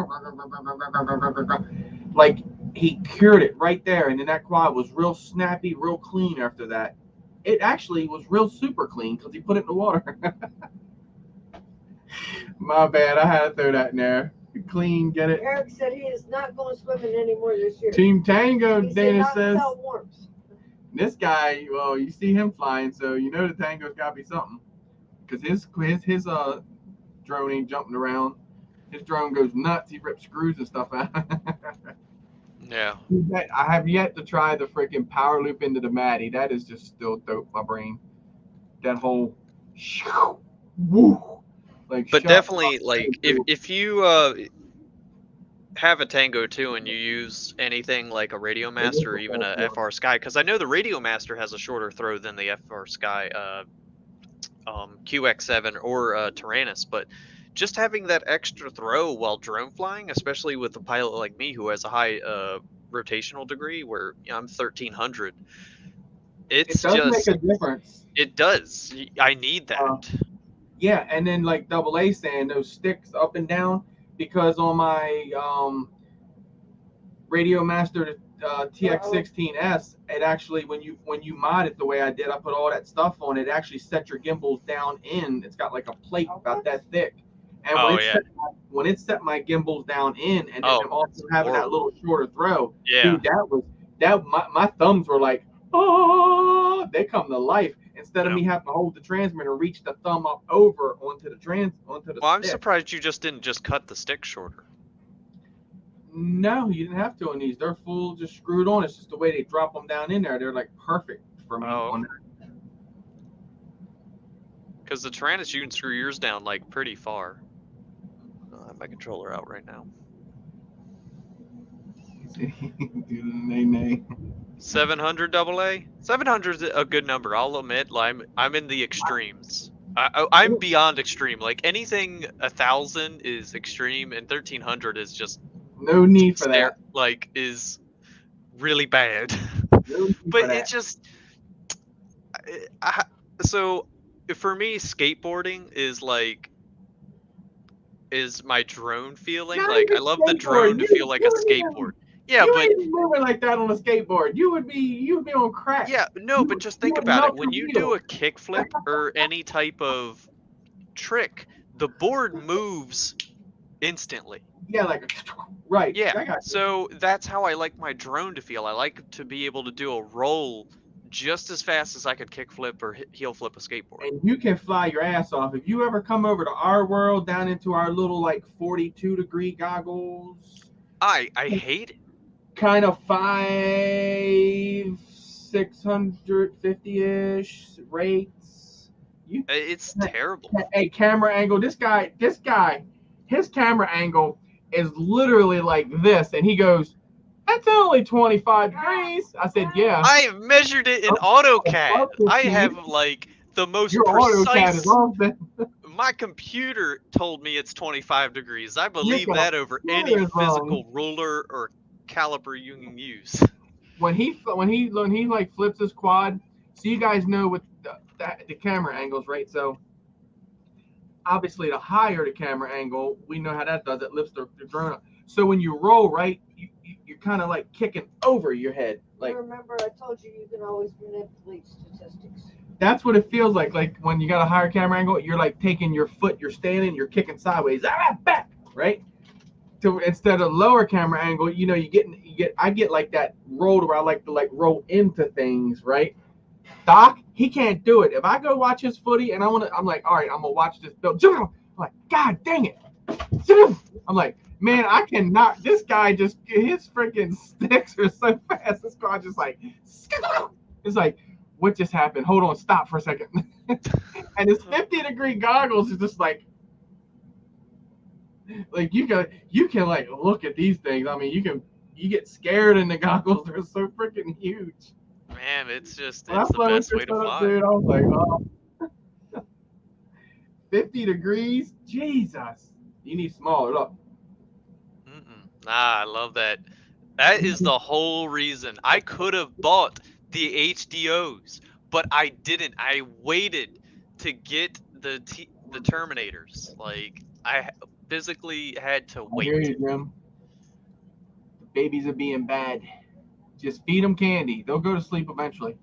Like he cured it right there, and then that quad was real snappy, real clean after that. It actually was real super clean because he put it in the water. My bad, I had to throw that in there. Clean, get it. Eric said he is not going swimming anymore this year. Team Tango, Dana says. Until it warms. This guy, well, you see him flying, so you know the Tango's got to be something. Because his drone ain't jumping around. His drone goes nuts. He rips screws and stuff out. Yeah. I have yet to try the freaking power loop into the Matty. That is just still dope, my brain. That whole woo. Like, but definitely, like, if you have a Tango 2 and you use anything like a Radio Master or even a FR Sky, because I know the Radio Master has a shorter throw than the FR Sky QX7 or Tyrannus, but just having that extra throw while drone flying, especially with a pilot like me who has a high rotational degree where I'm 1300, it does make a difference. It does. I need that. Yeah, and then like Double A saying those sticks up and down, because on my Radio Master TX16S, it actually when you mod it the way I did, I put all that stuff on it. Actually set your gimbals down in. It's got like a plate about that thick, and when it set my gimbals down in, and then I'm also having that little shorter throw. Yeah, dude, my thumbs were like, oh, they come to life. Instead of me having to hold the transmitter, reach the thumb up over onto the stick. I'm surprised you just didn't cut the stick shorter. No, you didn't have to on these. They're full, just screwed on. It's just the way they drop them down in there. They're like perfect for me on that. Because the Tyrannus, you can screw yours down like pretty far. I have my controller out right now. 700 AA. 700 is a good number. I'll admit. I'm in the extremes. I'm beyond extreme. Like anything 1,000 is extreme, and 1,300 is just no need for that. Like is really bad. But it just so for me, skateboarding is my drone feeling. Like I love the drone to feel like a skateboard. Yeah, you but ain't moving like that on a skateboard. You would be on crack. Yeah, no, but just think about it. When you do a kickflip or any type of trick, the board moves instantly. Yeah, like right. Yeah, so that's how I like my drone to feel. I like to be able to do a roll just as fast as I could kickflip or heel flip a skateboard. And you can fly your ass off. If you ever come over to our world, down into our little like 42-degree goggles. I hate it. kind of 650-ish rates. It's terrible. Hey, camera angle. This guy, his camera angle is literally like this, and he goes, "That's only 25 degrees." I said, "Yeah." I have measured it in AutoCAD. I have like the most Your AutoCAD is precise. off then. My computer told me it's 25 degrees. I believe Your that over any computer is wrong. physical ruler or caliper you can use. When he like flips his quad, so you guys know with the camera angles, right? So obviously the higher the camera angle, we know how that does it, lifts the drone up. So when you roll, right, you're kind of like kicking over your head. Like, remember, I told you can always manipulate statistics. That's what it feels like. Like when you got a higher camera angle, you're like taking your foot, you're standing, you're kicking sideways, back, right? So instead of lower camera angle, you know, I get like that rolled where I like to like roll into things, right? Doc, he can't do it. If I go watch his footy and I'm like, all right, I'm gonna watch this build. I'm like, God dang it. I'm like, man, I cannot. This guy just, his freaking sticks are so fast. This car just like, it's like, what just happened? Hold on, stop for a second. And his 50-degree goggles is just like you can like look at these things. I mean, you get scared in the goggles. They're so freaking huge. Man, it's the When I best way to fly. Dude, I was like, oh. 50 degrees? Jesus. You need smaller. Look. Nah, I love that. That is the whole reason. I could have bought the HDOs, but I didn't. I waited to get the Terminators. Like, I physically had to wait. I hear you, Jim. The babies are being bad. Just feed them candy. They'll go to sleep eventually.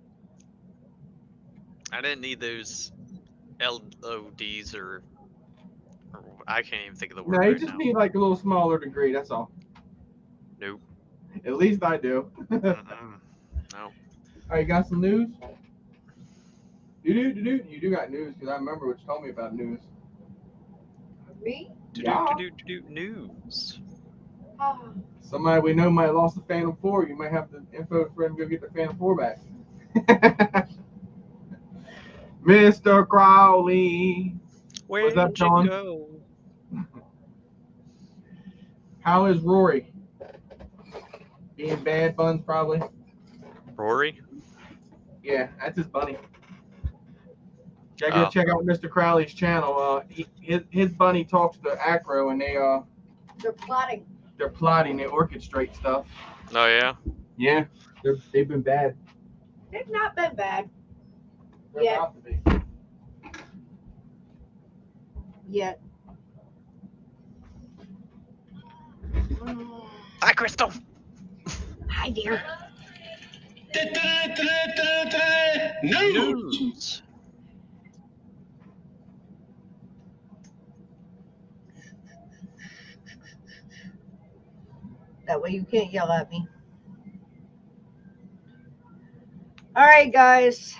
I didn't need those LODs or I can't even think of the word. No, you just need like a little smaller degree. That's all. Nope. At least I do. No. All right, you got some news? You do got news because I remember what you told me about news. Me? News. Somebody we know might have lost the Phantom 4. You might have the info for him to go get the Phantom 4 back. Mr. Crowley. Where'd you go? How is Rory? Being bad, Buns, probably. Rory? Yeah, that's his bunny. Gotta go check out Mr. Crowley's channel. His bunny talks to Acro, and they're plotting. They're plotting. They orchestrate stuff. Oh yeah. Yeah, they've been bad. They've not been bad. They're about to be. Yet. Hi, Crystal. Hi, dear. News. That way you can't yell at me. All right, guys.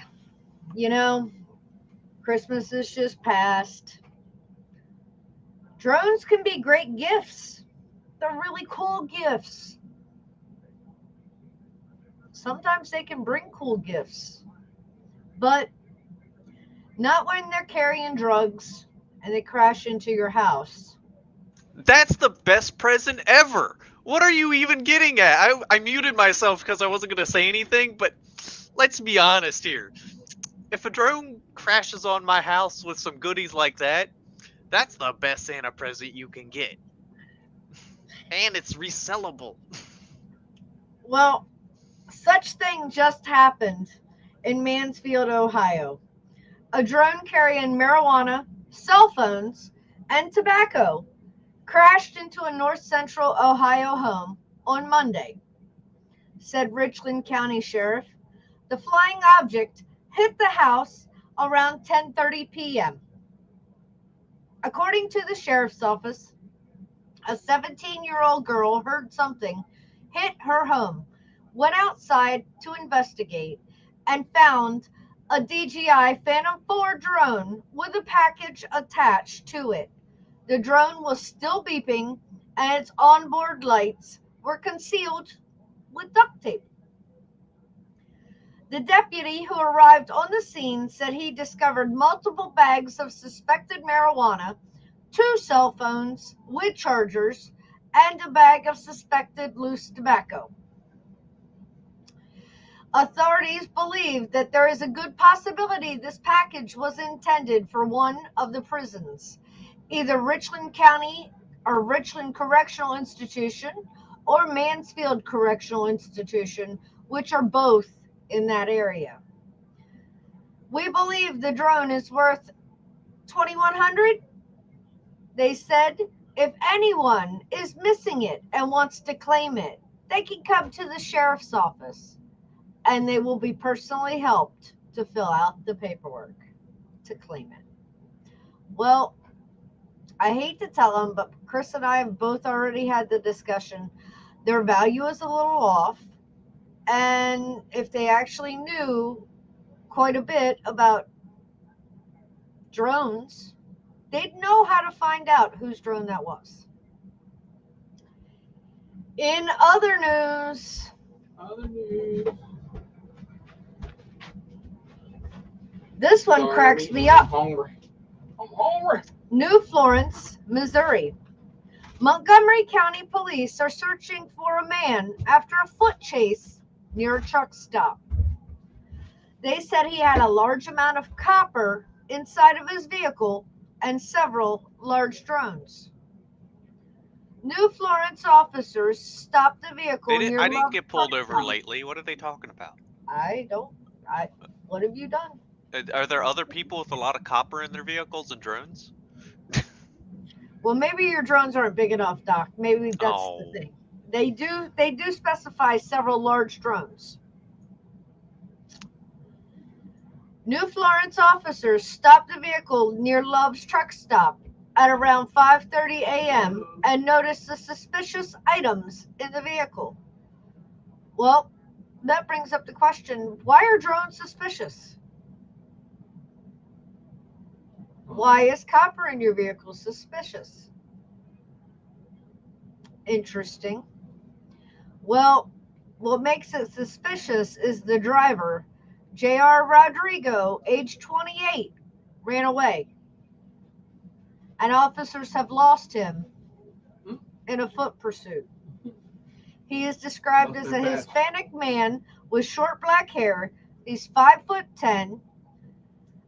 You know, Christmas is just past. Drones can be great gifts. They're really cool gifts. Sometimes they can bring cool gifts, but not when they're carrying drugs and they crash into your house. That's the best present ever. What are you even getting at? I muted myself because I wasn't going to say anything, but let's be honest here. If a drone crashes on my house with some goodies like that, that's the best Santa present you can get. And it's resellable. Well, such thing just happened in Mansfield, Ohio. A drone carrying marijuana, cell phones, and tobacco crashed into a north central Ohio home on Monday, said Richland County Sheriff. The flying object hit the house around 10:30 p.m. According to the sheriff's office, a 17-year-old girl heard something hit her home, went outside to investigate, and found a DJI Phantom 4 drone with a package attached to it. The drone was still beeping, and its onboard lights were concealed with duct tape. The deputy who arrived on the scene said he discovered multiple bags of suspected marijuana, 2 cell phones with chargers, and a bag of suspected loose tobacco. Authorities believe that there is a good possibility this package was intended for one of the prisons, either Richland County or Richland Correctional Institution or Mansfield Correctional Institution, which are both in that area. We believe the drone is worth $2,100. They said if anyone is missing it and wants to claim it, they can come to the sheriff's office and they will be personally helped to fill out the paperwork to claim it. Well, I hate to tell them, but Chris and I have both already had the discussion. Their value is a little off. And if they actually knew quite a bit about drones, they'd know how to find out whose drone that was. In other news, this one cracks me up. I'm hungry. New Florence, Missouri. Montgomery County Police are searching for a man after a foot chase near a truck stop. They said he had a large amount of copper inside of his vehicle and several large drones. New Florence officers stopped the vehicle near I didn't get pulled over lately. What are they talking about? What have you done? Are there other people with a lot of copper in their vehicles and drones? Well, maybe your drones aren't big enough, Doc. Maybe that's the thing. They do specify several large drones. New Florence officers stopped the vehicle near Love's truck stop at around 5:30 a.m. and noticed the suspicious items in the vehicle. Well, that brings up the question, why are drones suspicious? Why is copper in your vehicle suspicious? Interesting. Well, what makes it suspicious is the driver, J.R. Rodrigo, age 28, ran away. And officers have lost him in a foot pursuit. He is described as a Hispanic man with short black hair. He's 5'10",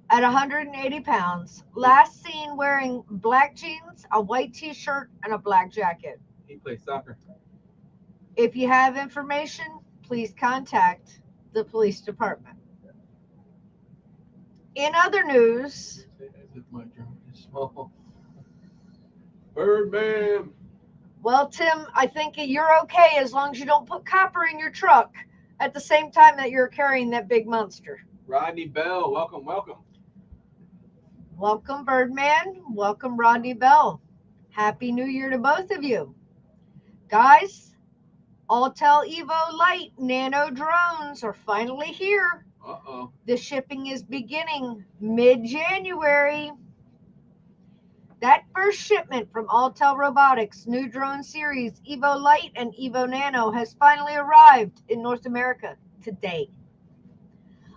at 180 pounds. Last seen wearing black jeans, a white t-shirt, and a black jacket. He plays soccer. If you have information, please contact the police department. In other news, Birdman. Well, Tim, I think you're okay as long as you don't put copper in your truck at the same time that you're carrying that big monster. Rodney Bell, welcome. Welcome, Birdman. Welcome, Rodney Bell. Happy New Year to both of you. Guys, Autel Evo Light Nano drones are finally here. Uh-oh. The shipping is beginning mid-January. That first shipment from Autel Robotics' new drone series, Evo Light and Evo Nano, has finally arrived in North America today.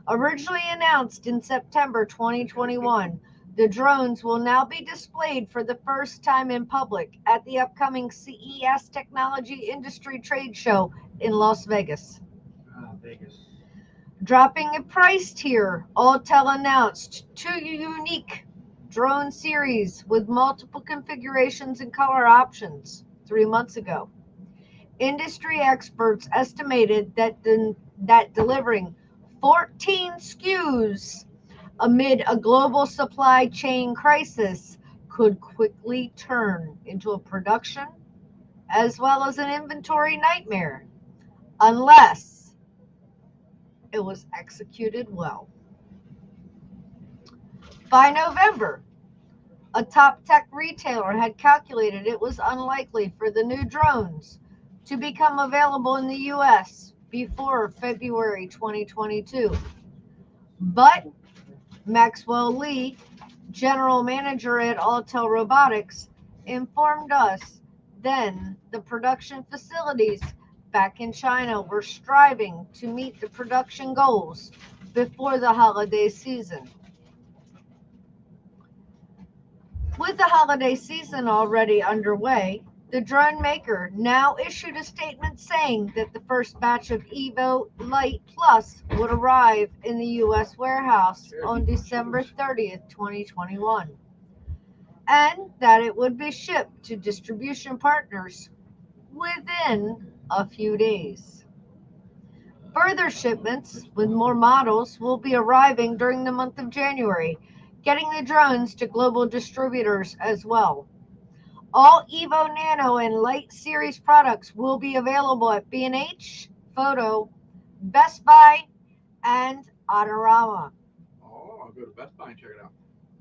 Originally announced in September 2021, the drones will now be displayed for the first time in public at the upcoming CES Technology Industry Trade Show in Las Vegas. Vegas. Dropping a price tier, Autel announced 2 unique drone series with multiple configurations and color options 3 months ago. Industry experts estimated that delivering 14 SKUs amid a global supply chain crisis could quickly turn into a production as well as an inventory nightmare unless it was executed well. By November, a top tech retailer had calculated it was unlikely for the new drones to become available in the US before February 2022. But Maxwell Lee, general manager at Autel Robotics, informed us then the production facilities back in China were striving to meet the production goals before the holiday season. With the holiday season already underway, the drone maker now issued a statement saying that the first batch of Evo Light Plus would arrive in the U.S. warehouse on December 30th, 2021, and that it would be shipped to distribution partners within a few days. Further shipments with more models will be arriving during the month of January, getting the drones to global distributors as well. All Evo Nano and Light Series products will be available at B&H, Photo, Best Buy, and Autorama. Oh, I'll go to Best Buy and check it out.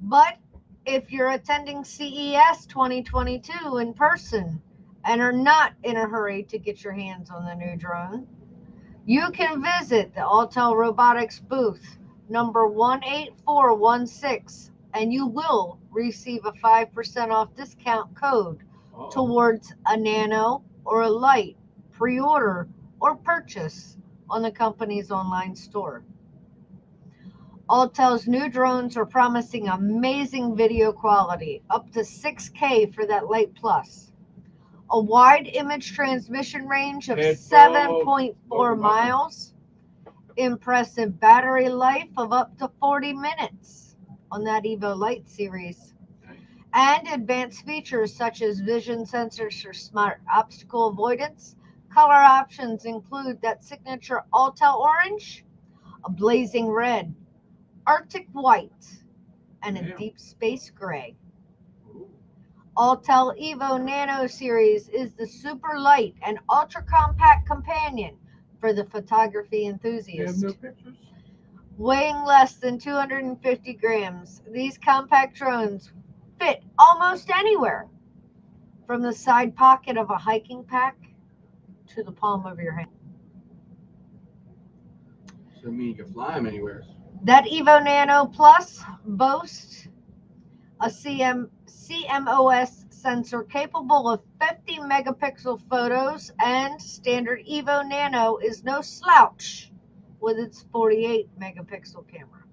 But if you're attending CES 2022 in person and are not in a hurry to get your hands on the new drone, you can visit the Autel Robotics booth number 18416, and you will receive a 5% off discount code towards a Nano or a Light pre-order or purchase on the company's online store. Autel's new drones are promising amazing video quality, up to 6K for that Light Plus, a wide image transmission range of 7.4 miles, impressive battery life of up to 40 minutes on that Evo Light series, and advanced features such as vision sensors for smart obstacle avoidance. Color options include that signature Autel orange, a blazing red, Arctic white, and a deep space gray. Autel Evo Nano series is the super light and ultra compact companion for the photography enthusiast. No pictures? Weighing less than 250 grams, these compact drones fit almost anywhere, from the side pocket of a hiking pack to the palm of your hand. So I mean you can fly them anywhere. That Evo Nano Plus boasts a CMOS sensor capable of 50 megapixel photos, and standard Evo Nano is no slouch with its 48 megapixel camera.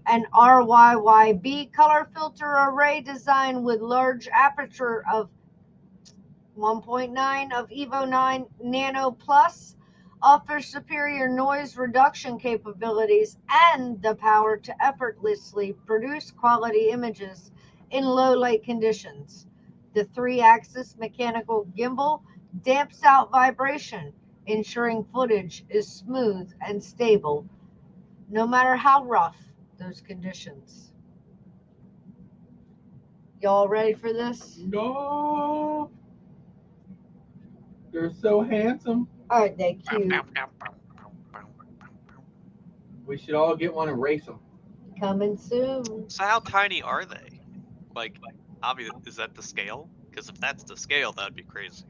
An RYYB color filter array design with large aperture of 1.9 of Evo 9 Nano Plus offers superior noise reduction capabilities and the power to effortlessly produce quality images in low light conditions. The 3-axis mechanical gimbal damps out vibration, ensuring footage is smooth and stable, no matter how rough those conditions. Y'all ready for this? No. They're so handsome. Aren't they cute? We should all get one and race them. Coming soon. So how tiny are they? Like, obviously, is that the scale? Because if that's the scale, that'd be crazy.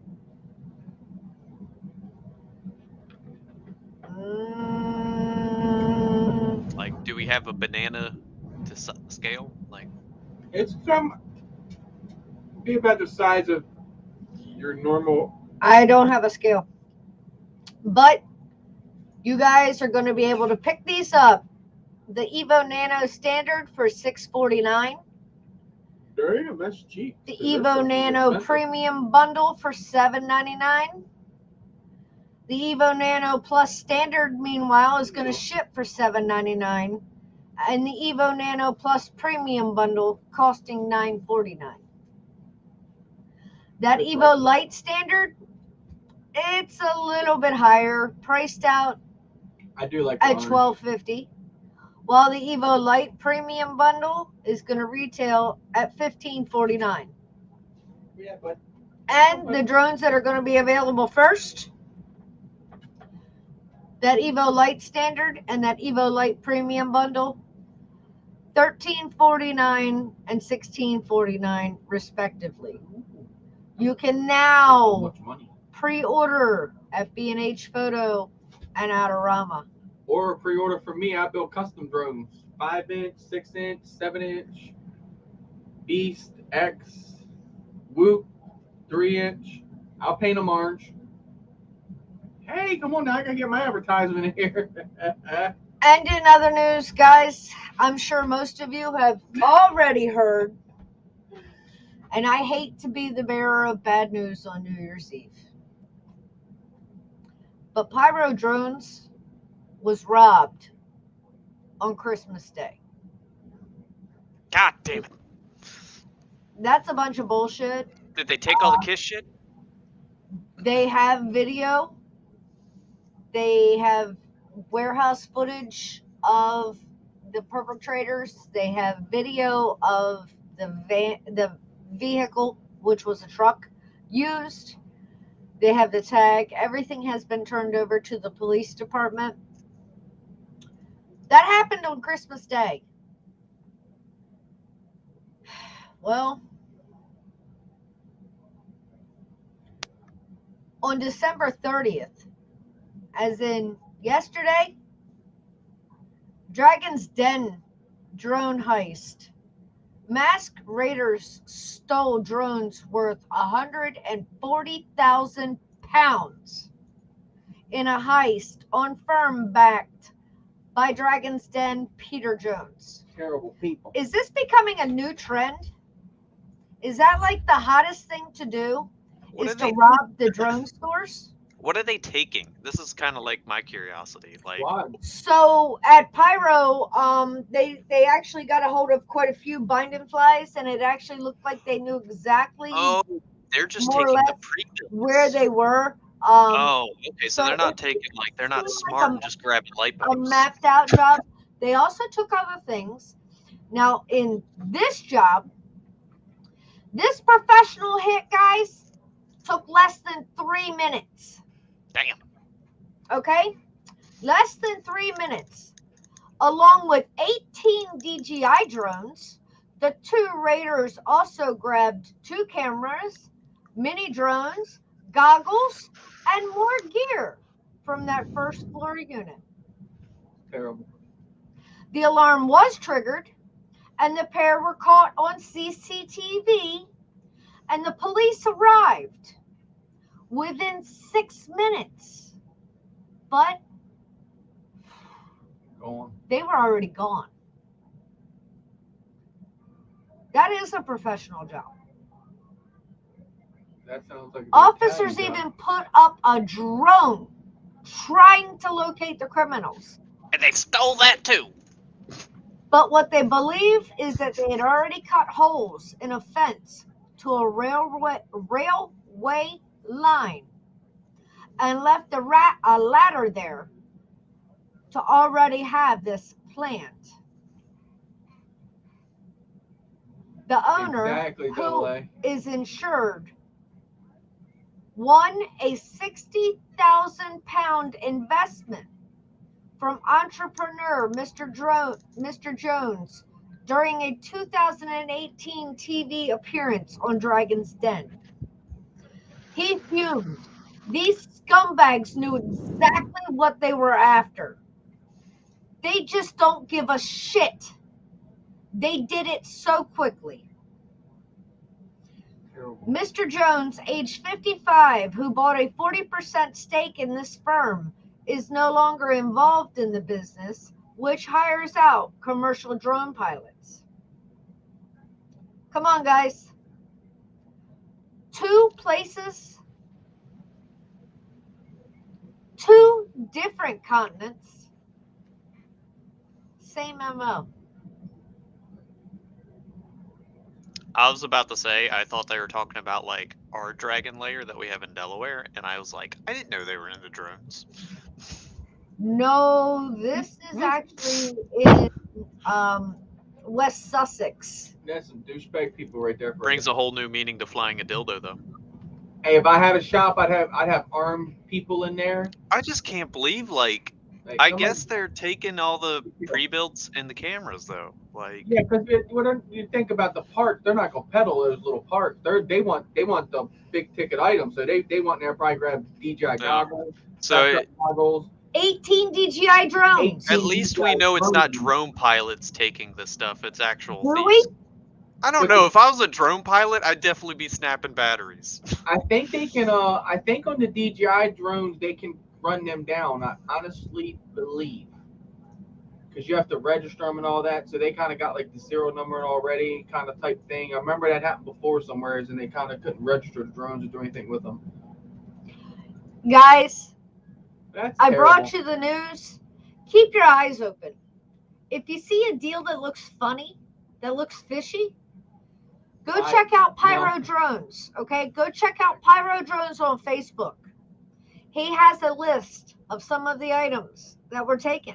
Like, do we have a banana to scale? Like, it's be about the size of your normal. I don't have a scale, but you guys are going to be able to pick these up. The Evo Nano Standard for $649. Damn, that's cheap. The Evo Nano expensive. Premium Bundle for $799. The Evo Nano Plus Standard, meanwhile, is going to ship for $799. And the Evo Nano Plus Premium Bundle costing $949. That Evo Light Standard, it's a little bit higher, priced out I do like at $1250. While the Evo Light Premium Bundle is going to retail at $1549. Yeah, but and the drones that are going to be available first, that Evo Light Standard and that Evo Light Premium Bundle, $1349 and $1649 respectively. You can now pre-order at B&H Photo and Autorama. Or pre-order from me. I build custom drones. 5-inch, 6-inch, 7-inch, Beast, X, Whoop, 3-inch. I'll paint them orange. Hey, come on now, I gotta get my advertisement in here. And in other news, guys, I'm sure most of you have already heard, and I hate to be the bearer of bad news on New Year's Eve, but Pyro Drones was robbed on Christmas Day. God damn it. That's a bunch of bullshit. Did they take all the KISS shit? They have video. They have warehouse footage of the perpetrators. They have video of the vehicle, which was a truck, used. They have the tag. Everything has been turned over to the police department. That happened on Christmas Day. Well, on December 30th, as in yesterday, Dragon's Den drone heist. Masked raiders stole drones worth 140,000 pounds in a heist on firm backed by Dragon's Den Peter Jones. Terrible people. Is this becoming a new trend? Is that like the hottest thing to do? Is to rob the drone stores? What are they taking? This is kind of like my curiosity. Like, Why? So at Pyro, they actually got a hold of quite a few binding flies, and it actually looked like they knew exactly they're just more or taking the less pre-builds. where they were. Okay, so so they're not taking, like, they're not smart and just grabbing light A bulbs. mapped out job. They also took other things. Now, in this job, this professional hit, guys, took less than 3 minutes. Damn. Okay? Less than 3 minutes. Along with 18 DJI drones, the two raiders also grabbed 2 cameras, mini drones, goggles, and more gear from that first floor unit. Terrible. The alarm was triggered, and the pair were caught on CCTV, and the police arrived within 6 minutes. But they were already gone. That is a professional job. That sounds like a Officers even put up a drone trying to locate the criminals. And they stole that too. But what they believe is that they had already cut holes in a fence to a railway line and left a ladder there to already have this planned. The owner, who is insured, won a 60,000 pound investment from entrepreneur Mr. Jones during a 2018 TV appearance on Dragon's Den. He fumed. These scumbags knew exactly what they were after. They just don't give a shit. They did it so quickly. Mr. Jones, age 55, who bought a 40% stake in this firm, is no longer involved in the business, which hires out commercial drone pilots. Come on, guys. 2 places, 2 different continents, same MO. I was about to say, I thought they were talking about, like, our dragon lair that we have in Delaware, and I was like, I didn't know they were into drones. No, this is actually in West Sussex. That's some douchebag people right there. Brings a whole new meaning to flying a dildo, though. Hey, if I had a shop, I'd have armed people in there. I just can't believe, like I guess they're taking all the pre-builts and the cameras, though. Like, yeah, because when you think about the parts, they're not gonna peddle those little parts. They want the big ticket items, so they want there probably grab DJI goggles, goggles. 18 DJI drones. At least we know it's not drone pilots taking this stuff. It's actual thieves. We? I don't know. If I was a drone pilot, I'd definitely be snapping batteries. I think they can. I think on the DJI drones they can run them down. I honestly believe. Because you have to register them and all that, so they kind of got like the serial number already, kind of type thing. I remember that happened before somewhere, and they kind of couldn't register the drones or do anything with them. Guys, That's I terrible. brought you the news. Keep your eyes open. If you see a deal that looks funny, that looks fishy, go check out Pyro Drones, okay? Go check out Pyro Drones on Facebook. He has a list of some of the items that were taken.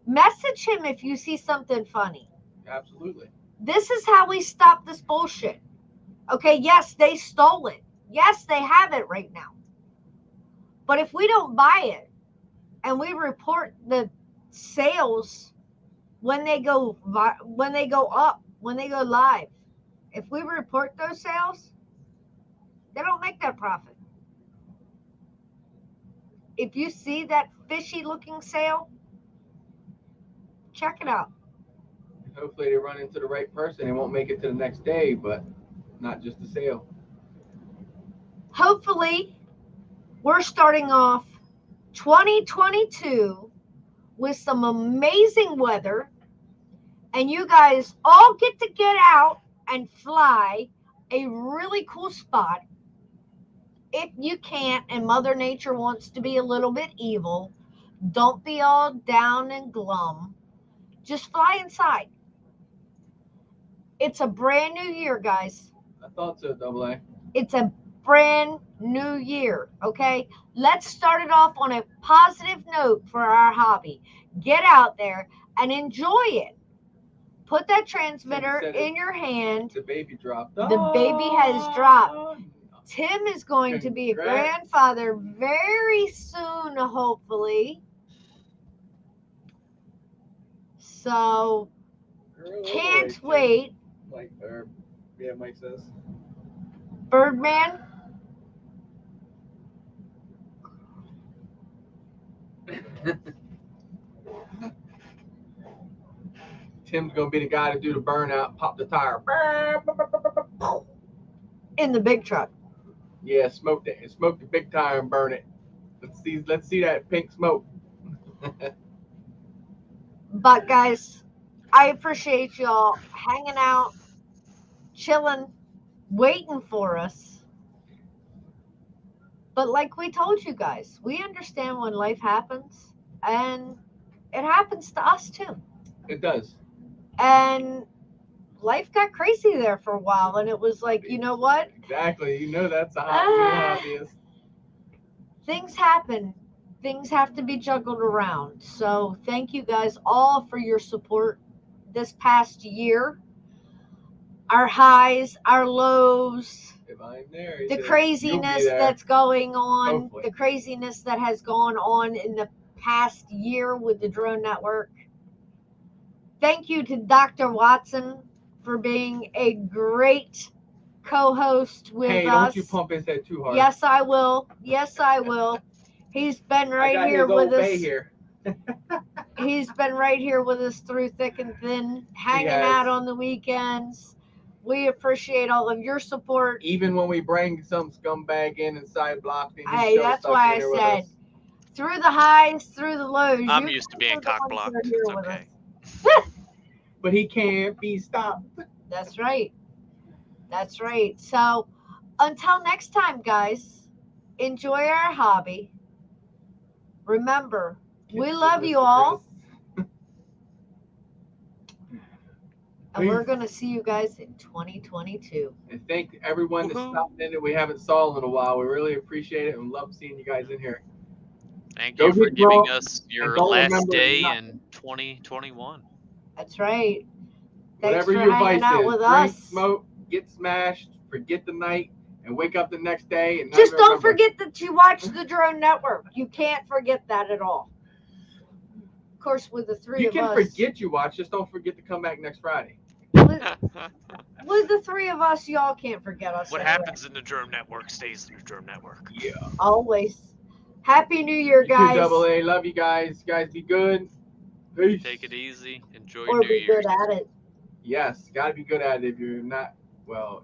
Message him if you see something funny. Absolutely. This is how we stop this bullshit. Okay, yes, they stole it. Yes, they have it right now. But if we don't buy it and we report the sales when they go up, when they go live, if we report those sales, they don't make that profit. If you see that fishy looking sale, check it out. Hopefully they run into the right person. They won't make it to the next day, but not just the sale. Hopefully, we're starting off 2022 with some amazing weather, and you guys all get to get out and fly a really cool spot. If you can't and Mother Nature wants to be a little bit evil, don't be all down and glum. Just fly inside. It's a brand new year, guys. I thought so, Double A. It's a brand new year, okay? Let's start it off on a positive note for our hobby. Get out there and enjoy it. Put that transmitter in your hand. The baby dropped. The baby has dropped. Tim is going to be a grandfather very soon, hopefully. So, can't wait. Mike says. Birdman. Tim's gonna be the guy to do the burnout, pop the tire. In the big truck. Yeah, smoke the big tire and burn it. Let's see that pink smoke. But guys, I appreciate y'all hanging out, chilling, waiting for us. But like we told you guys, we understand when life happens, and it happens to us too. It does. And life got crazy there for a while, and it was like, you know what? Exactly. You know that's a hobbyist. Things happen. Things have to be juggled around. So thank you guys all for your support this past year. Our highs, our lows, If I'm there, the craziness that's going on, hopefully. The craziness that has gone on in the past year with the drone network. Thank you to Dr. Watson for being a great co-host with us. Hey, don't you pump his head too hard. Yes, I will. Yes, I will. He's been right here with us. He's been right here with us through thick and thin, hanging out on the weekends. We appreciate all of your support. Even when we bring some scumbag in and side blocked him. Hey, that's why I said through the highs, through the lows. I'm used to being cock blocked. It's okay. But he can't be stopped. That's right. That's right. So until next time, guys, enjoy our hobby. Remember, we love you all. And we're going to see you guys in 2022. And thank everyone that stopped in that we haven't saw in a while. We really appreciate it and love seeing you guys in here. Thank you for giving us your last day in 2021. That's right. Thanks Whatever for your hanging vice out is, with drink, us. smoke, get smashed, forget the night, and wake up the next day. And just don't forget that you watch the Drone Network. You can't forget that at all. Of course, with the three of us. You can forget you watch, just don't forget to come back next Friday. With the three of us, y'all can't forget us. What happens in the Drone Network stays in the Drone Network. Yeah. Always. Happy New Year, guys. You too, Double A. Love you guys. You guys be good. Peace. Take it easy. Enjoy New Year. Or be good at it. Yes, got to be good at it. If you're not, well,